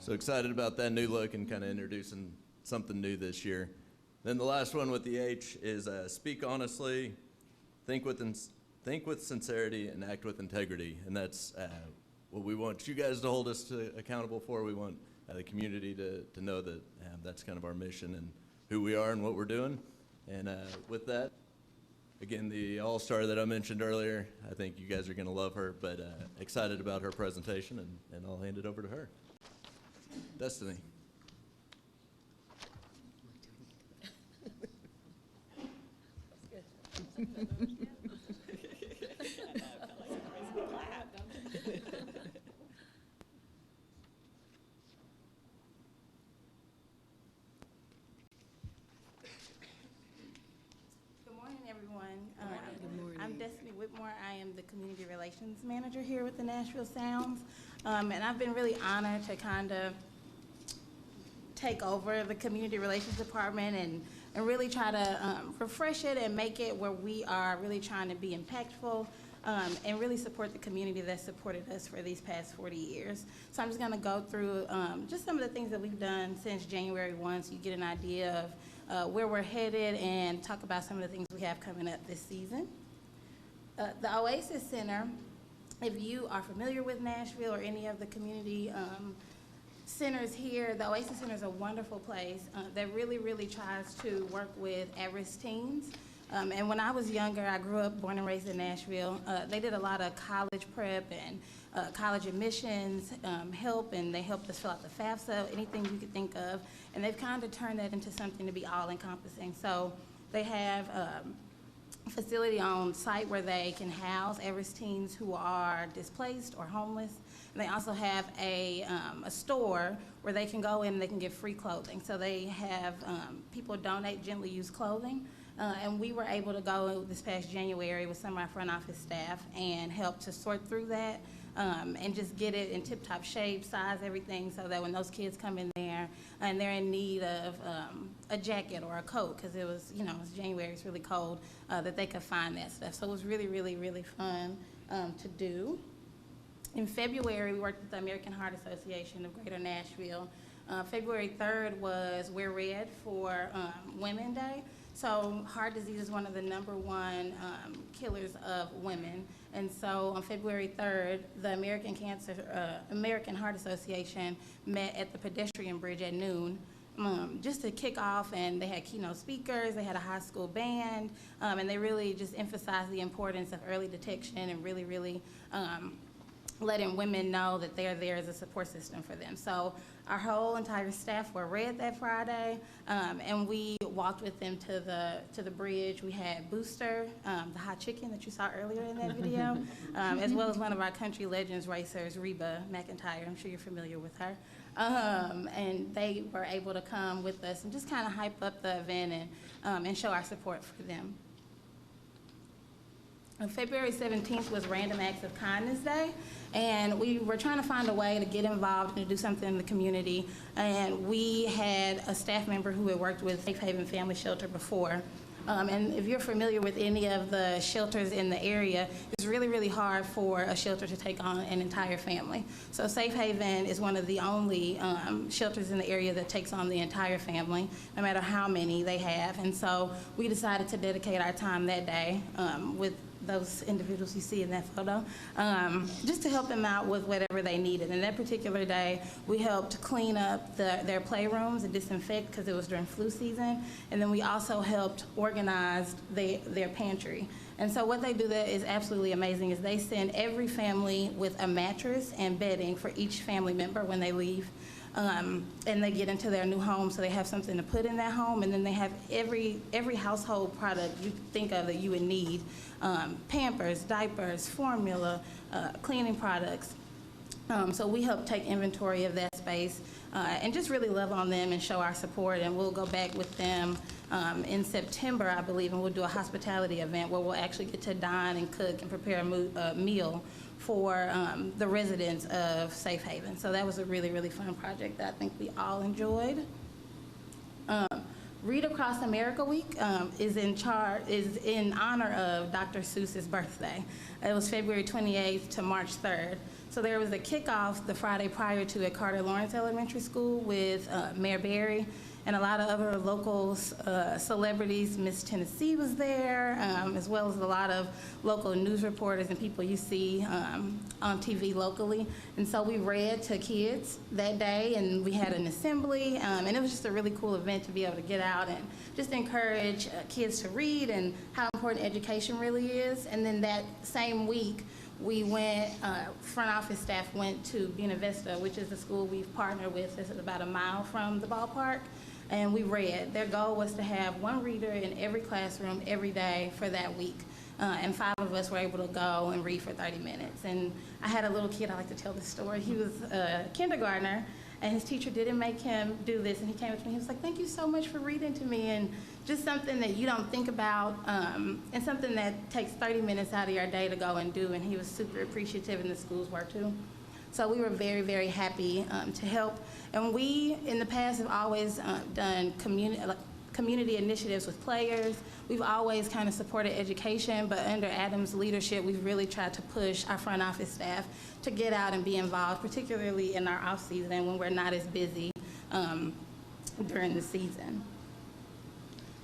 So excited about that new look and kind of introducing something new this year. Then the last one with the H is speak honestly, think with sincerity, and act with integrity. And that's what we want you guys to hold us accountable for. We want the community to know that that's kind of our mission and who we are and what we're doing. And with that, again, the all-star that I mentioned earlier, I think you guys are going to love her, but excited about her presentation, and I'll hand it over to her. Destiny. am the Community Relations Manager here with the Nashville Sounds. And I've been really honored to kind of take over the Community Relations Department and really try to refresh it and make it where we are really trying to be impactful and really support the community that supported us for these past 40 years. So I'm just going to go through just some of the things that we've done since January 1 so you get an idea of where we're headed and talk about some of the things we have coming up this season. The Oasis Center, if you are familiar with Nashville or any of the community centers here, the Oasis Center is a wonderful place that really, really tries to work with at-risk teens. And when I was younger, I grew up, born and raised in Nashville. They did a lot of college prep and college admissions help, and they helped us fill out the FAFSA, anything you could think of. And they've kind of turned that into something to be all-encompassing. So they have a facility on site where they can house at-risk teens who are displaced or homeless. And they also have a store where they can go in and they can get free clothing. So they have people donate gently used clothing. And we were able to go this past January with some of our front office staff and help to sort through that and just get it in tip-top shape, size everything, so that when those kids come in there and they're in need of a jacket or a coat, because it was, you know, it's January, it's really cold, that they could find that stuff. So it was really, really, really fun to do. In February, we worked with the American Heart Association of Greater Nashville. February 3rd was Wear Red for Women's Day. So heart disease is one of the #1 killers of women. And so on February 3rd, the American Heart Association met at the pedestrian bridge at noon just to kick off, and they had keynote speakers, they had a high school band, and they really just emphasized the importance of early detection and really, really letting women know that they're there as a support system for them. So our whole entire staff were red that Friday, and we walked with them to the bridge. We had Booster, the hot chicken that you saw earlier in that video, as well as one of our country legends racers, Reba McEntire. I'm sure you're familiar with her. And they were able to come with us and just kind of hype up the event and show our support for them. February 17th was Random Acts of Kindness Day, and we were trying to find a way to get involved and to do something in the community. And we had a staff member who had worked with Safe Haven Family Shelter before. And if you're familiar with any of the shelters in the area, it's really, really hard for a shelter to take on an entire family. So Safe Haven is one of the only shelters in the area that takes on the entire family, no matter how many they have. And so we decided to dedicate our time that day with those individuals you see in that photo, just to help them out with whatever they needed. And that particular day, we helped clean up their playrooms and disinfect because it was during flu season. And then we also helped organize their pantry. And so what they do that is absolutely amazing is they send every family with a mattress and bedding for each family member when they leave. And they get into their new home, so they have something to put in that home, and then they have every household product you think of that you would need, Pampers, diapers, formula, cleaning products. So we help take inventory of that space and just really love on them and show our support, and we'll go back with them in September, I believe, and we'll do a hospitality event where we'll actually get to dine and cook and prepare a meal for the residents of Safe Haven. So that was a really, really fun project that I think we all enjoyed. Read Across America Week is in honor of Dr. Seuss's birthday. It was February 28th to March 3rd. So there was a kickoff the Friday prior to at Carter Lawrence Elementary School with Mayor Berry and a lot of other local celebrities. Miss Tennessee was there, as well as a lot of local news reporters and people you see on TV locally. And so we read to kids that day, and we had an assembly, and it was just a really cool event to be able to get out and just encourage kids to read and how important education really is. And then that same week, we went, front office staff went to Buena Vista, which is the school we've partnered with. It's about a mile from the ballpark. And we read. Their goal was to have one reader in every classroom every day for that week. And 5 of us were able to go and read for 30 minutes. And I had a little kid, I like to tell this story. He was a kindergartner, and his teacher didn't make him do this, and he came up to me, he was like, thank you so much for reading to me, and just something that you don't think about, and something that takes 30 minutes out of your day to go and do, and he was super appreciative, and the schools were too. So we were very, very happy to help. And we, in the past, have always done community initiatives with players. We've always kind of supported education, but under Adam's leadership, we've really tried to push our front office staff to get out and be involved, particularly in our off season when we're not as busy during the season.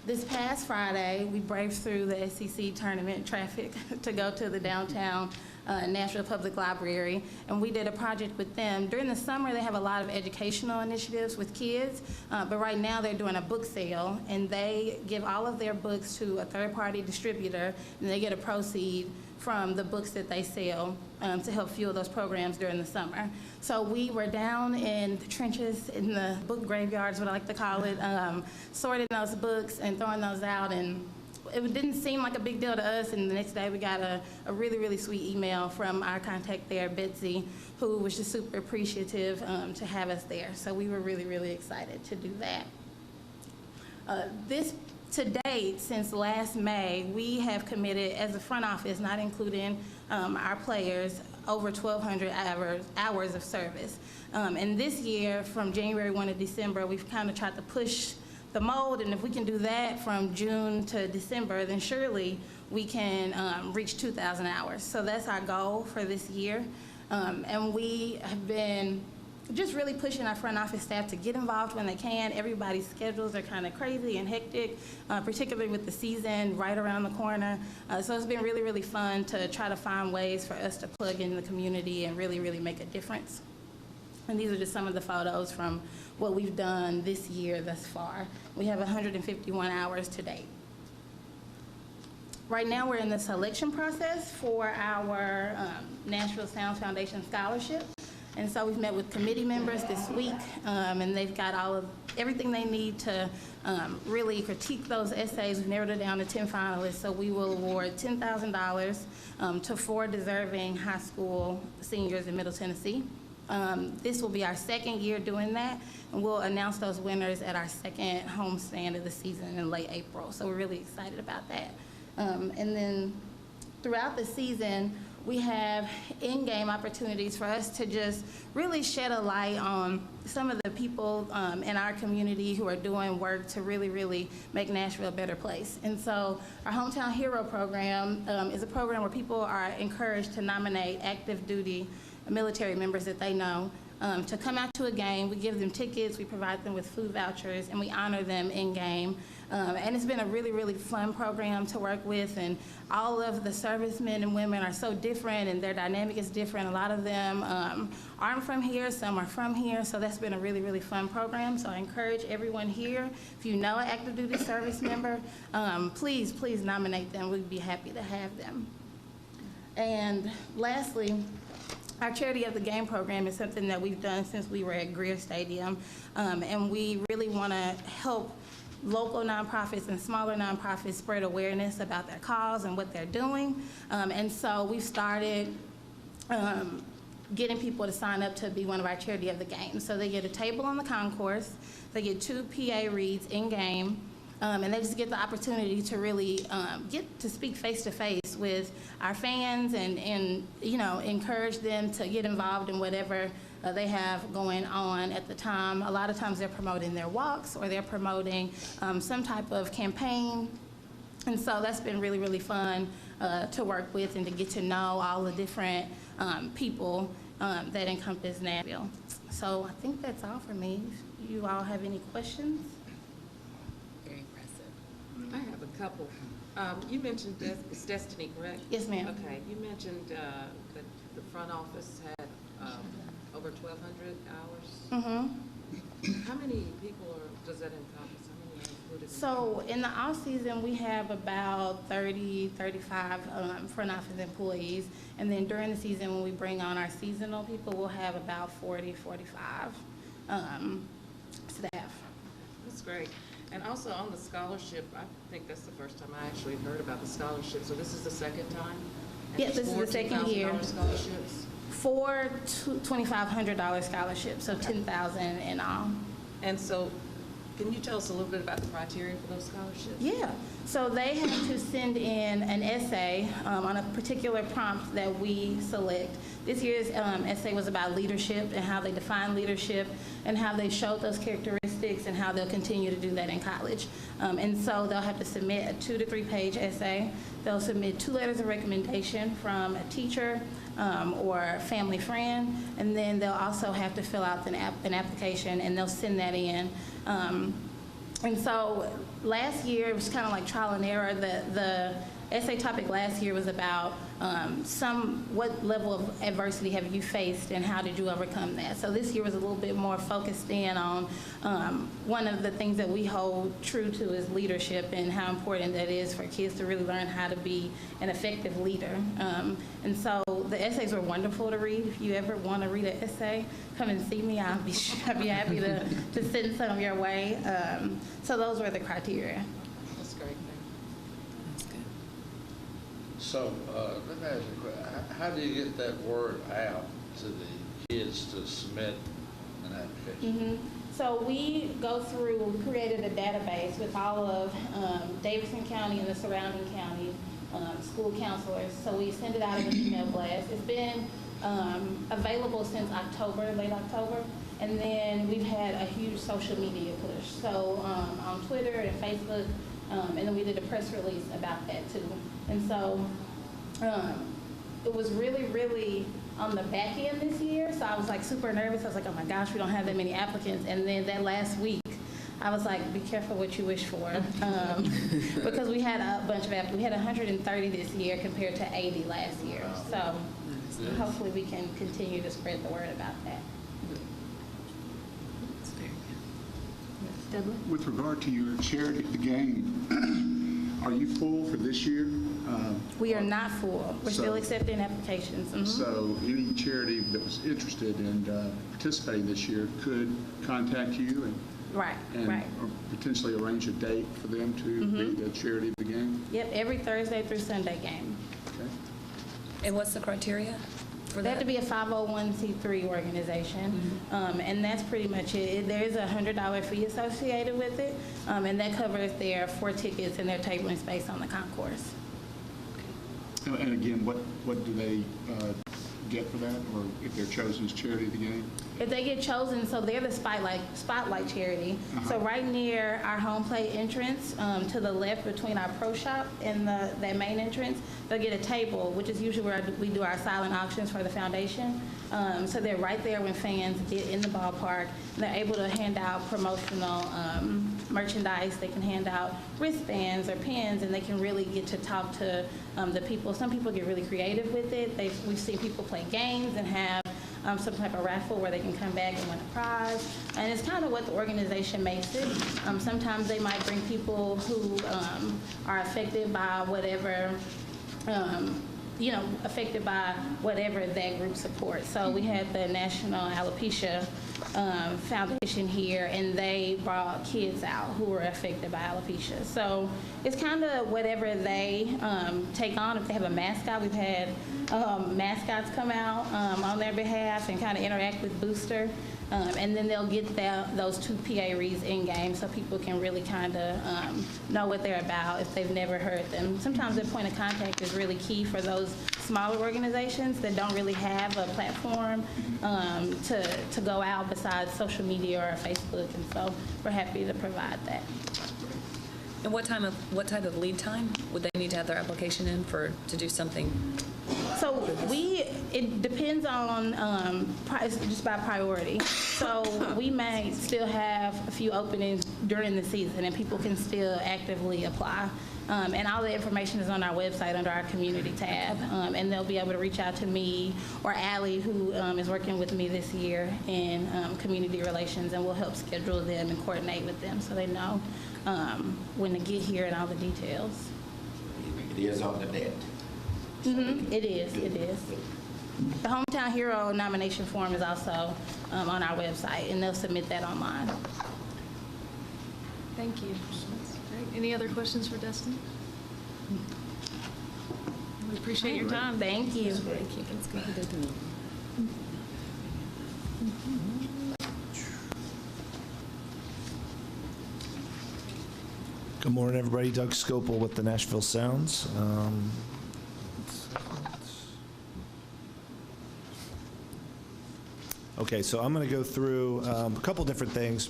This past Friday, we braved through the SEC tournament traffic to go to the downtown Nashville Public Library, and we did a project with them. During the summer, they have a lot of educational initiatives with kids, but right now they're doing a book sale, and they give all of their books to a third-party distributor, and they get a proceed from the books that they sell to help fuel those programs during the summer. So we were down in the trenches, in the book graveyards, what I like to call it, sorting those books and throwing those out, and it didn't seem like a big deal to us, and the next day we got a really, really sweet email from our contact there, Betsy, who was just super appreciative to have us there. So we were really, really excited to do that. To date, since last May, we have committed, as a front office, not including our players, over 1,200 hours of service. And this year, from January 1 to December, we've kind of tried to push the mold, and if we can do that from June to December, then surely we can reach 2,000 hours. So that's our goal for this year. And we have been just really pushing our front office staff to get involved when they can. Everybody's schedules are kind of crazy and hectic, particularly with the season right around the corner. So it's been really, really fun to try to find ways for us to plug in the community and really, really make a difference. And these are just some of the photos from what we've done this year thus far. We have 151 hours to date. Right now, we're in the selection process for our Nashville Sounds Foundation Scholarship. And so we've met with committee members this week, and they've got everything they need to really critique those essays. We've narrowed it down to 10 finalists, so we will award $10,000 to 4 deserving high school seniors in Middle Tennessee. This will be our second year doing that, and we'll announce those winners at our second home stand of the season in late April. So we're really excited about that. And then throughout the season, we have in-game opportunities for us to just really shed a light on some of the people in our community who are doing work to really, really make Nashville a better place. And so our Hometown Hero program is a program where people are encouraged to nominate active duty military members that they know to come out to a game. We give them tickets, we provide them with food vouchers, and we honor them in-game. And it's been a really, really fun program to work with, and all of the servicemen and women are so different, and their dynamic is different. A lot of them aren't from here, some are from here, so that's been a really, really fun program. So I encourage everyone here, if you know an active duty service member, please, please nominate them. We'd be happy to have them. And lastly, our Charity of the Game program is something that we've done since we were at Greer Stadium, and we really want to help local nonprofits and smaller nonprofits spread awareness about their cause and what they're doing. And so we've started getting people to sign up to be one of our Charity of the Game. So they get a table on the concourse, they get 2 PA reads in-game, and they just get the opportunity to really get to speak face-to-face with our fans and you know, encourage them to get involved in whatever they have going on at the time. A lot of times they're promoting their walks or they're promoting some type of campaign. And so that's been really, really fun to work with and to get to know all the different people that encompass Nashville. So I think that's all for me. If you all have any questions? Very impressive. I have a couple. You mentioned it's Destiny, correct? Yes, ma'am. Okay, you mentioned that the front office had over 1,200 hours. Mm-hmm. How many people does that encompass? How many are included? So in the off season, we have about 30, 35 front office employees. And then during the season, when we bring on our seasonal people, we'll have about 40, 45 staff. That's great. And also on the scholarship, I think that's the first time I actually heard about the scholarship. So this is the second time? And Yes, there's this is the second year. $14,000 scholarships? 4 $2,500 scholarships, so $10,000 in all. And so, can you tell us a little bit about the criteria for those scholarships? Yeah, so they have to send in an essay on a particular prompt that we select. This year's essay was about leadership and how they define leadership and how they showed those characteristics and how they'll continue to do that in college. And so they'll have to submit a 2 to 3 page essay. They'll submit 2 letters of recommendation from a teacher or a family friend, and then they'll also have to fill out an application, and they'll send that in. And so last year, it was kind of like trial and error. The essay topic last year was about what level of adversity have you faced and how did you overcome that? So this year was a little bit more focused in on one of the things that we hold true to is leadership and how important that is for kids to really learn how to be an effective leader. And so the essays were wonderful to read. If you ever want to read an essay, come and see me. I'd be happy to send some your way. So those were the criteria. That's great. So, let me ask you a question. How do you get that word out to the kids to submit an application? So we created a database with all of Davidson County and the surrounding counties, school counselors. So we send it out in an email blast. It's been available since October, late October. And then we've had a huge social media push. So on Twitter and Facebook, and then we did a press release about that too. And so it was really, really on the back end this year. So I was like super nervous. I was like, oh my gosh, we don't have that many applicants. And then that last week, I was like, be careful what you wish for. Because we had a bunch of applicants. We had 130 this year compared to 80 last year. So hopefully we can continue to spread the word about that. With regard to your charity of the game, are you full for this year? We are not full. We're still accepting applications. So any charity that was interested in participating this year could contact you and or potentially arrange a date for them to be the charity of the game? Yep, every Thursday through Sunday game. Okay. And what's the criteria for They that? have to be a 501c3 organization, and that's pretty much it. There is a $100 fee associated with it, and that covers their 4 tickets and their tabling space on the concourse. And again, what do they get for that, or if they're chosen as charity of the game? If they get chosen, so they're the spotlight charity. So right near our home plate entrance, to the left between our pro shop and that main entrance, they'll get a table, which is usually where we do our silent auctions for the foundation. So they're right there when fans get in the ballpark. They're able to hand out promotional merchandise. They can hand out wristbands or pins, and they can really get to talk to the people. Some people get really creative with it. We've seen people play games and have some type of raffle where they can come back and win a prize. And it's kind of what the organization makes it. Sometimes they might bring people who are affected by whatever, affected by whatever that group supports. So we had the National Alopecia Foundation here, and they brought kids out who were affected by alopecia. So it's kind of whatever they take on. If they have a mascot, we've had mascots come out on their behalf and kind of interact with Booster. And then they'll get those 2 PA reads in game so people can really kind of know what they're about if they've never heard them. Sometimes the point of contact is really key for those smaller organizations that don't really have a platform to go out besides social media or Facebook, and so we're happy to provide that. And what type of lead time would they need to have their application in to do something? So it depends on just by priority. So we may still have a few openings during the season, and people can still actively apply. And all the information is on our website under our community tab, and they'll be able to reach out to me or Allie, who is working with me this year in community relations, and we'll help schedule them and coordinate with them so they know when to get here and all the details. It is on the net. It is. The Hometown Hero nomination form is also on our website, and they'll submit that online. Thank you. That's great. Any other questions for Destiny? We appreciate your time. Thank you. Thank you. That's good. Good morning, everybody. Doug Scopel with the Nashville Sounds. Okay, so I'm going to go through a couple different things.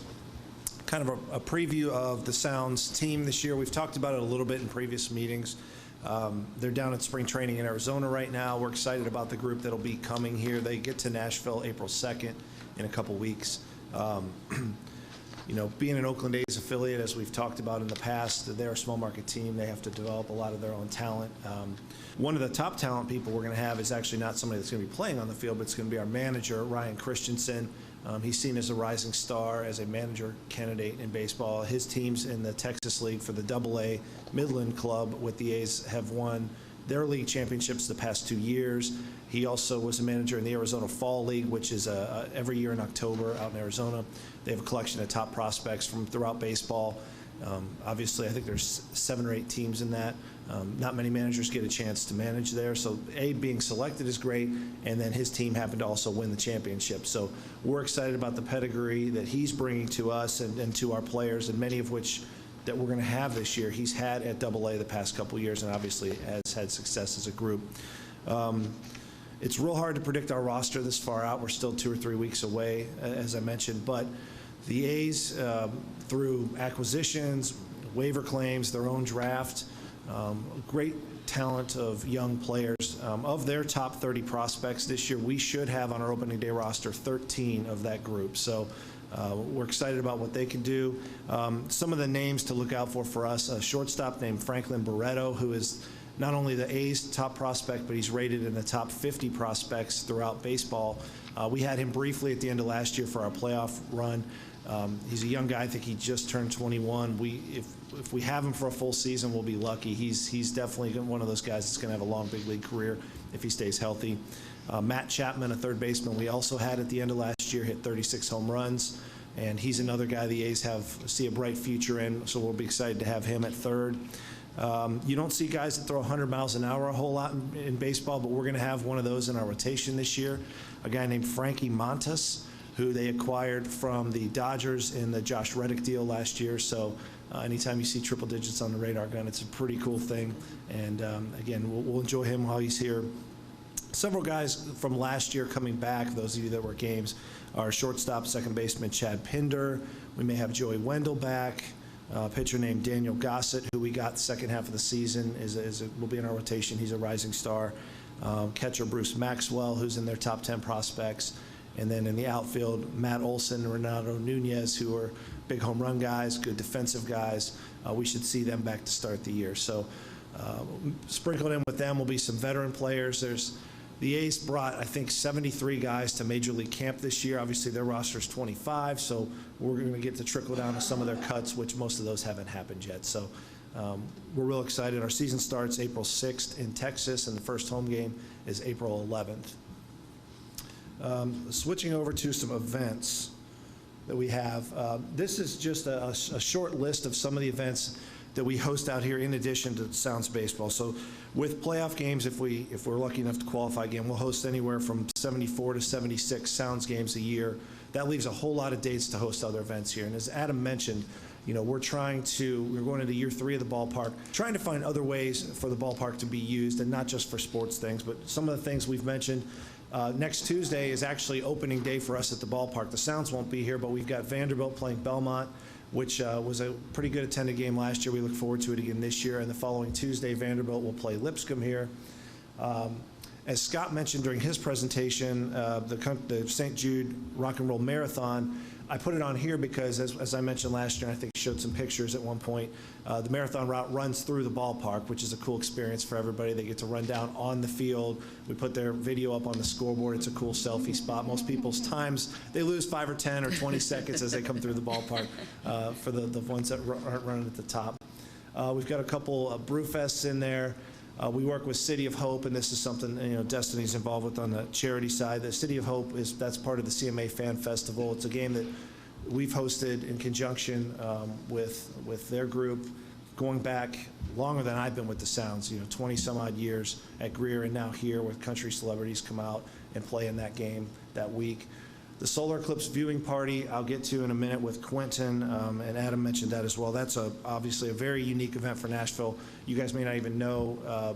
Kind of a preview of the Sounds team this year. We've talked about it a little bit in previous meetings. They're down at spring training in Arizona right now. We're excited about the group that'll be coming here. They get to Nashville April 2nd in a couple weeks. You know, being an Oakland A's affiliate, as we've talked about in the past, they're a small market team. They have to develop a lot of their own talent. One of the top talent people we're going to have is actually not somebody that's going to be playing on the field, but it's going to be our manager, Ryan Christensen. He's seen as a rising star, as a manager candidate in baseball. His teams in the Texas League for the AA Midland Club with the A's have won their league championships the past 2 years. He also was a manager in the Arizona Fall League, which is every year in October out in Arizona. They have a collection of top prospects from throughout baseball. Obviously, I think there's 7 or 8 teams in that. Not many managers get a chance to manage there. So being selected is great, and then his team happened to also win the championship. So we're excited about the pedigree that he's bringing to us and to our players, and many of which that we're going to have this year. He's had at AA the past couple years, and obviously has had success as a group. It's real hard to predict our roster this far out. We're still 2 or 3 weeks away, as I mentioned, but the A's, through acquisitions, waiver claims, their own draft, great talent of young players. Of their top 30 prospects this year, we should have on our opening day roster 13 of that group. So we're excited about what they can do. Some of the names to look out for us, a shortstop named Franklin Barreto, who is not only the A's top prospect, but he's rated in the top 50 prospects throughout baseball. We had him briefly at the end of last year for our playoff run. He's a young guy. I think he just turned 21. If we have him for a full season, we'll be lucky. He's definitely one of those guys that's going to have a long big league career if he stays healthy. Matt Chapman, a third baseman, we also had at the end of last year, hit 36 home runs, and he's another guy the A's see a bright future in, so we'll be excited to have him at third. You don't see guys that throw 100 miles an hour a whole lot in baseball, but we're going to have one of those in our rotation this year, a guy named Frankie Montas, who they acquired from the Dodgers in the Josh Reddick deal last year. So anytime you see triple digits on the radar gun, it's a pretty cool thing. And again, we'll enjoy him while he's here. Several guys from last year coming back, those of you that were at games, are shortstop, second baseman Chad Pinder. We may have Joey Wendell back. A pitcher named Daniel Gossett, who we got the second half of the season, will be in our rotation. He's a rising star. Catcher Bruce Maxwell, who's in their top 10 prospects. And then in the outfield, Matt Olson and Renato Nunez, who are big home run guys, good defensive guys. We should see them back to start the year. So sprinkled in with them will be some veteran players. The A's brought, I think, 73 guys to Major League Camp this year. Obviously, their roster is 25, so we're going to get to trickle down to some of their cuts, which most of those haven't happened yet. So we're real excited. Our season starts April 6th in Texas, and the first home game is April 11th. Switching over to some events that we have. This is just a short list of some of the events that we host out here in addition to Sounds Baseball. So with playoff games, if we're lucky enough to qualify again, we'll host anywhere from 74 to 76 Sounds games a year. That leaves a whole lot of dates to host other events here. And as Adam mentioned, you know, we're going into year 3 of the ballpark, trying to find other ways for the ballpark to be used, and not just for sports things, but some of the things we've mentioned. Next Tuesday is actually opening day for us at the ballpark. The Sounds won't be here, but we've got Vanderbilt playing Belmont, which was a pretty good attended game last year. We look forward to it again this year. And the following Tuesday, Vanderbilt will play Lipscomb here. As Scott mentioned during his presentation, the St. Jude Rock and Roll Marathon, I put it on here because, as I mentioned last year, and I think showed some pictures at one point, the marathon route runs through the ballpark, which is a cool experience for everybody. They get to run down on the field. We put their video up on the scoreboard. It's a cool selfie spot. Most people's times, they lose 5 or 10 or 20 seconds as they come through the ballpark for the ones that aren't running at the top. We've got a couple of brew fests in there. We work with City of Hope, and this is something Destiny's involved with on the charity side. The City of Hope that's part of the CMA Fan Festival. It's a game that we've hosted in conjunction with their group going back longer than I've been with the Sounds, 20 some odd years at Greer and now here where country celebrities come out and play in that game that week. The solar eclipse viewing party, I'll get to in a minute with Quentin, and Adam mentioned that as well. That's obviously a very unique event for Nashville. You guys may not even know,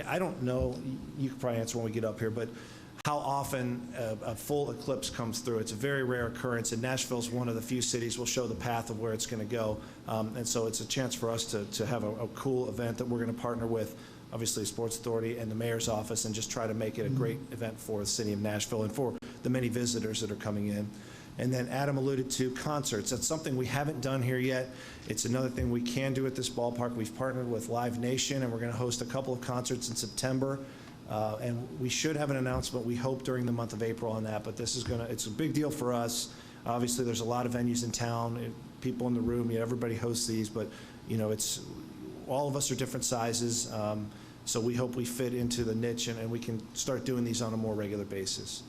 I don't know, you can probably answer when we get up here, but how often a full eclipse comes through. It's a very rare occurrence, and Nashville's one of the few cities will show the path of where it's going to go. And so it's a chance for us to have a cool event that we're going to partner with, obviously, Sports Authority and the mayor's office, and just try to make it a great event for the city of Nashville and for the many visitors that are coming in. And then Adam alluded to concerts. That's something we haven't done here yet. It's another thing we can do at this ballpark. We've partnered with Live Nation, and we're going to host a couple of concerts in September. And we should have an announcement, we hope, during the month of April on that, but it's a big deal for us. Obviously, there's a lot of venues in town, people in the room, everybody hosts these, but, it's, all of us are different sizes, so we hope we fit into the niche and we can start doing these on a more regular basis.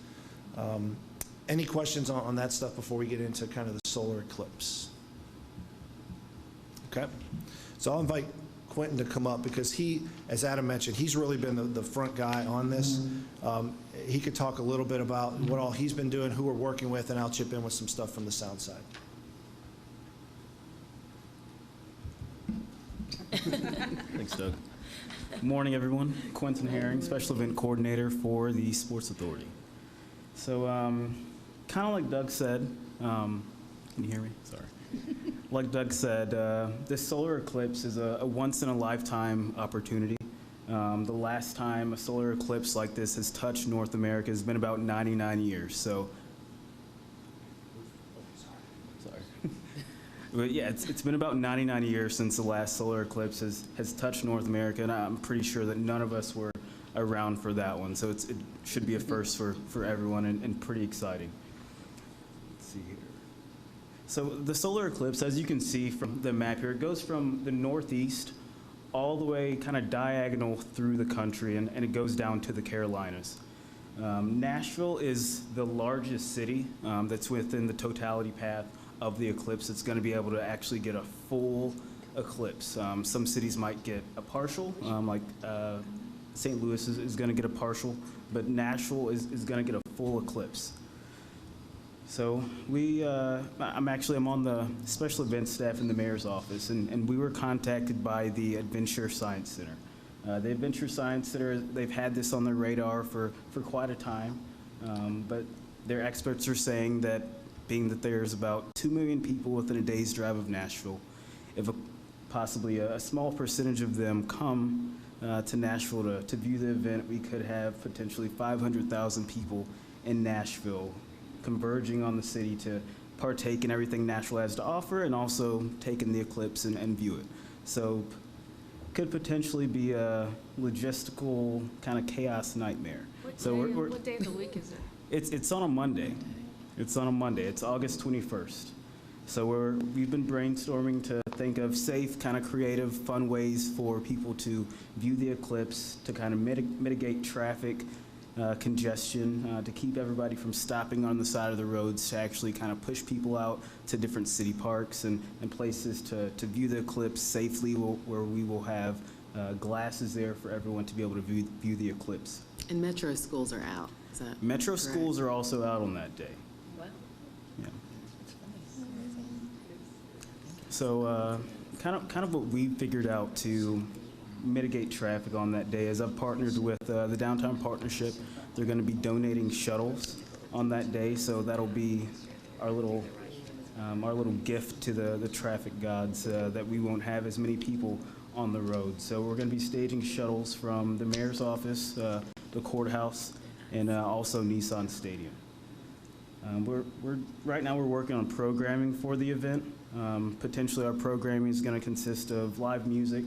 Any questions on that stuff before we get into kind of the solar eclipse? Okay, so I'll invite Quentin to come up because he, as Adam mentioned, he's really been the front guy on this. He could talk a little bit about what all he's been doing, who we're working with, and I'll chip in with some stuff from the sound side. Thanks, Doug. Good morning, everyone. Quentin Herring, Special Event Coordinator for the Sports Authority. So, kind of like Doug said, can you hear me? Sorry. Like Doug said, this solar eclipse is a once-in-a-lifetime opportunity. The last time a solar eclipse like this has touched North America has been about 99 years. So, sorry. But yeah, it's been about 99 years since the last solar eclipse has touched North America, and I'm pretty sure that none of us were around for that one. So it should be a first for everyone and pretty exciting. Let's see here. So the solar eclipse, as you can see from the map here, it goes from the northeast all the way kind of diagonal through the country, and it goes down to the Carolinas. Nashville is the largest city that's within the totality path of the eclipse. It's going to be able to actually get a full eclipse. Some cities might get a partial, like St. Louis is going to get a partial, but Nashville is going to get a full eclipse. So I'm on the special events staff in the mayor's office, and we were contacted by the Adventure Science Center. The Adventure Science Center, they've had this on their radar for quite a time, but their experts are saying that being that there's about 2 million people within a day's drive of Nashville, if possibly a small percentage of them come to Nashville to view the event, we could have potentially 500,000 people in Nashville converging on the city to partake in everything Nashville has to offer and also take in the eclipse and view it. So could potentially be a logistical kind of chaos nightmare. What day of the week is it? It's on a Monday. It's on a Monday. It's August 21st. So we've been brainstorming to think of safe, kind of creative, fun ways for people to view the eclipse, to kind of mitigate traffic congestion, to keep everybody from stopping on the side of the roads, to actually kind of push people out to different city parks and places to view the eclipse safely, where we will have glasses there for everyone to be able to view the eclipse. And metro schools are out. Is that Metro correct? schools are also out on that day. Wow. Yeah. So kind of what we figured out to mitigate traffic on that day is I've partnered with the Downtown Partnership. They're going to be donating shuttles on that day, so that'll be our little gift to the traffic gods, that we won't have as many people on the road. So we're going to be staging shuttles from the mayor's office, the courthouse, and also Nissan Stadium. Right now we're working on programming for the event. Potentially our programming is going to consist of live music.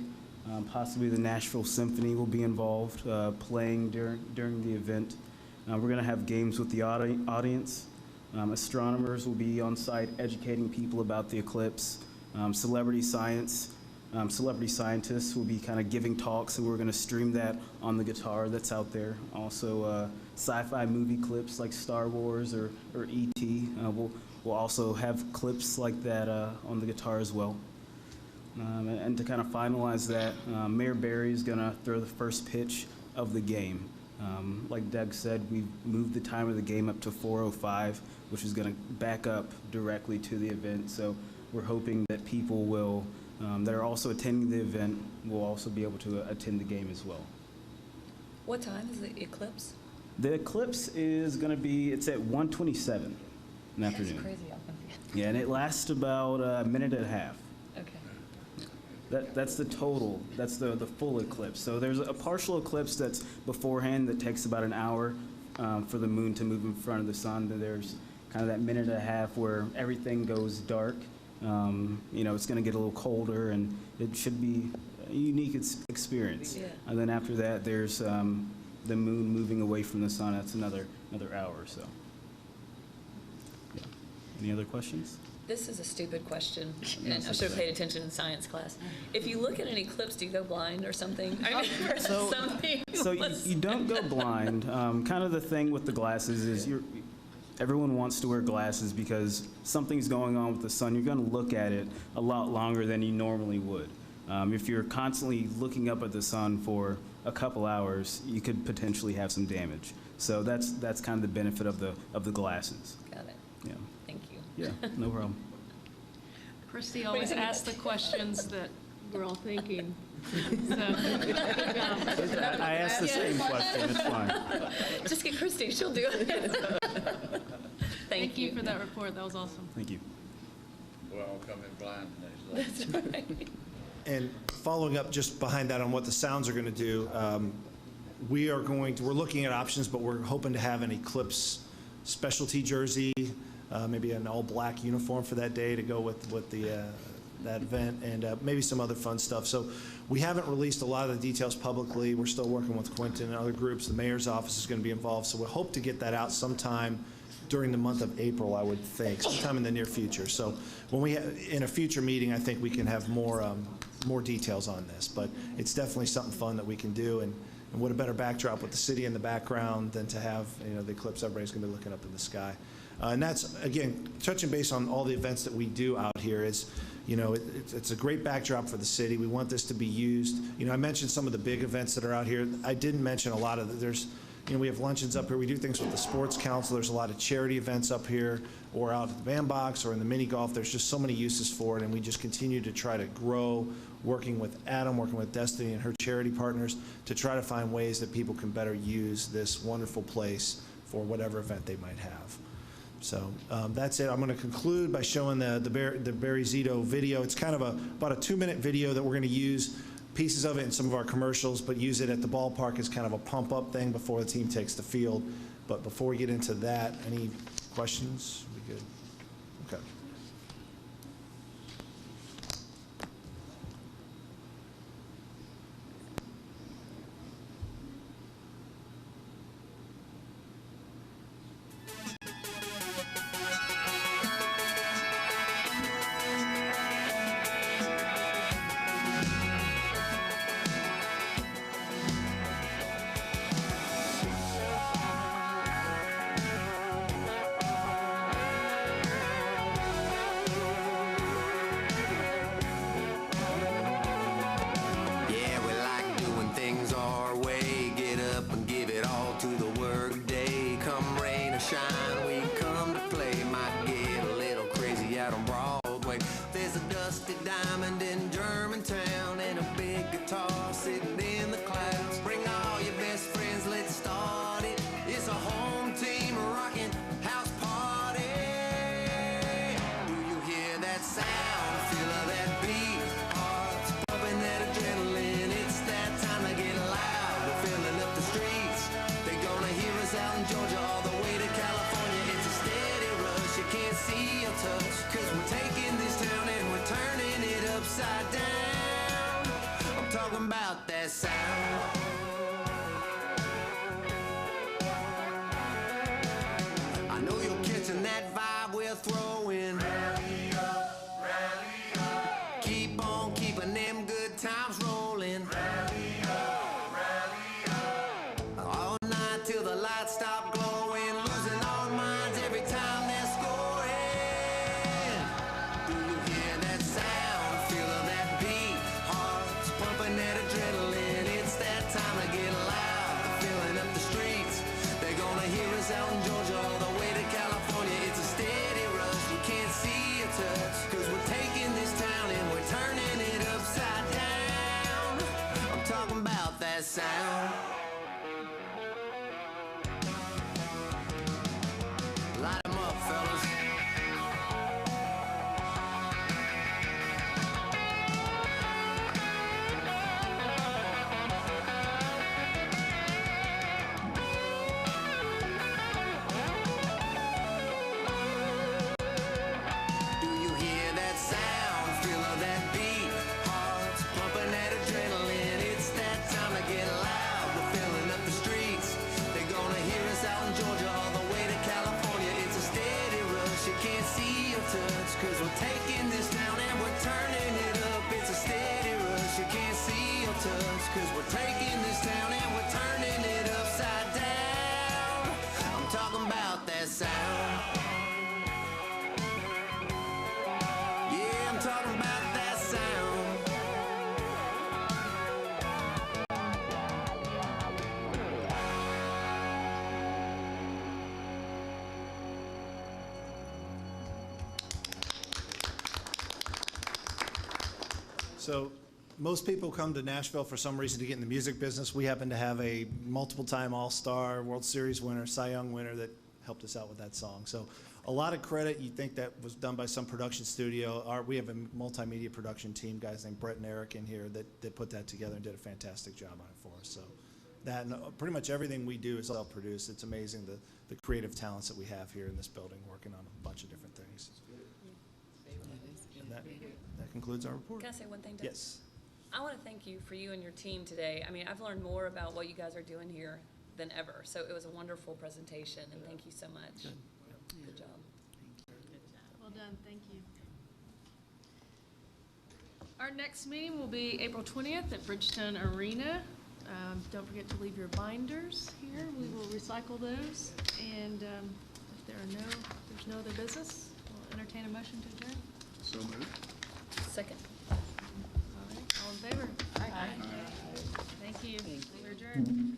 Possibly the Nashville Symphony will be involved, playing during the event. We're going to have games with the audience. Astronomers will be on site educating people about the eclipse. Celebrity scientists will be kind of giving talks, and we're going to stream that on the guitar that's out there. Also, sci-fi movie clips like Star Wars or E.T. We'll also have clips like that on the guitar as well. And to kind of finalize that, Mayor Barry is going to throw the first pitch of the game. Like Doug said, we've moved the time of the game up to 4:05, which is going to back up directly to the event. So we're hoping that people will, that are also attending the event, will also be able to attend the game as well. What time is the eclipse? The eclipse is going to be, it's at 1:27 in the afternoon. That's crazy. How confused. Yeah, and it lasts about a minute and a half. Okay. That's the total. That's the full eclipse. So there's a partial eclipse that's beforehand that takes about an hour for the moon to move in front of the sun. Then there's kind of that minute and a half where everything goes dark. It's going to get a little colder, and it should be a unique experience. Yeah. And then after that, there's the moon moving away from the sun. That's another hour or so. Yeah. Any other questions? This is a stupid question, and I should have paid attention in science class. If you look at an eclipse, do you go blind or something? I mean, So you don't go blind. Kind of the thing with the glasses is everyone wants to wear glasses because something's going on with the sun. You're going to look at it a lot longer than you normally would. If you're constantly looking up at the sun for a couple hours, you could potentially have some damage. So that's kind of the benefit of the glasses. Got it. Yeah. Thank you. Yeah, no problem. Christy always asks the questions that we're all thinking. So, I asked the same question. It's fine. Just get Christy. She'll do it. Thank you for that report. That was awesome. Thank you. We'll all come in blind next day. That's right. And following up just behind that on what the Sounds are going to do, we're looking at options, but we're hoping to have an Eclipse specialty jersey, maybe an all-black uniform for that day to go with that event, and maybe some other fun stuff. So we haven't released a lot of the details publicly. We're still working with Quentin and other groups. The mayor's office is going to be involved, so we hope to get that out sometime during the month of April, I would think, sometime in the near future. So when in a future meeting, I think we can have more details on this, but it's definitely something fun that we can do, and what a better backdrop with the city in the background than to have the eclipse. Everybody's going to be looking up in the sky. And that's, again, touching base on all the events that we do out here is, it's a great backdrop for the city. We want this to be used. I mentioned some of the big events that are out here. I didn't mention a lot of we have luncheons up here. We do things with the Sports Council. There's a lot of charity events up here or out at the bandbox or in the mini golf. There's just so many uses for it, and we just continue to try to grow, working with Adam, working with Destiny and her charity partners to try to find ways that people can better use this wonderful place for whatever event they might have. So that's it. I'm going to conclude by showing the Barry Zito video. It's kind of about a 2-minute video that we're going to use pieces of it in some of our commercials, but use it at the ballpark as kind of a pump-up thing before the team takes the field. But before we get into that, any questions? We good? Okay. Feel that beat. gonna hear us out in Georgia all the way to California. It's a steady rush, you can't see or touch, 'cause we're taking this town and we're turning it upside down. I'm talking about that sound. Light 'em up, fellas. Do you hear that sound? Feel that beat? Hearts pumping that adrenaline. It's that time to get loud. We're filling up the streets. They're gonna hear us out in Georgia all the way to California. It's a steady rush, you can't see or touch, 'cause we're taking this town and we're turning it up. It's a steady rush, you can't see or touch, 'cause we're taking this town and we're turning it upside down. I'm talking about that sound. Yeah, I'm talking about that sound. So most people come to Nashville for some reason to get in the music business. We happen to have a multiple-time All-Star, World Series winner, Cy Young winner that helped us out with that song. So a lot of credit. You'd think that was done by some production studio. We have a multimedia production team, guys named Brett and Eric in here that put that together and did a fantastic job on it for us. So that and pretty much everything we do is self-produced. It's amazing the creative talents that we have here in this building working on a bunch of different things. And that concludes our report. Can I say one thing, Doug? Yes. I want to thank you for you and your team today. I mean, I've learned more about what you guys are doing here than ever. So it was a wonderful presentation, and thank you so much. Good job. Well done, thank you. Our next meeting will be April 20th at Bridgestone Arena. Don't forget to leave your binders here. We will recycle those. And if there's no other business, we'll entertain a motion to adjourn. So moved. Second. All right, all in favor? Aye. Thank you. We're adjourned.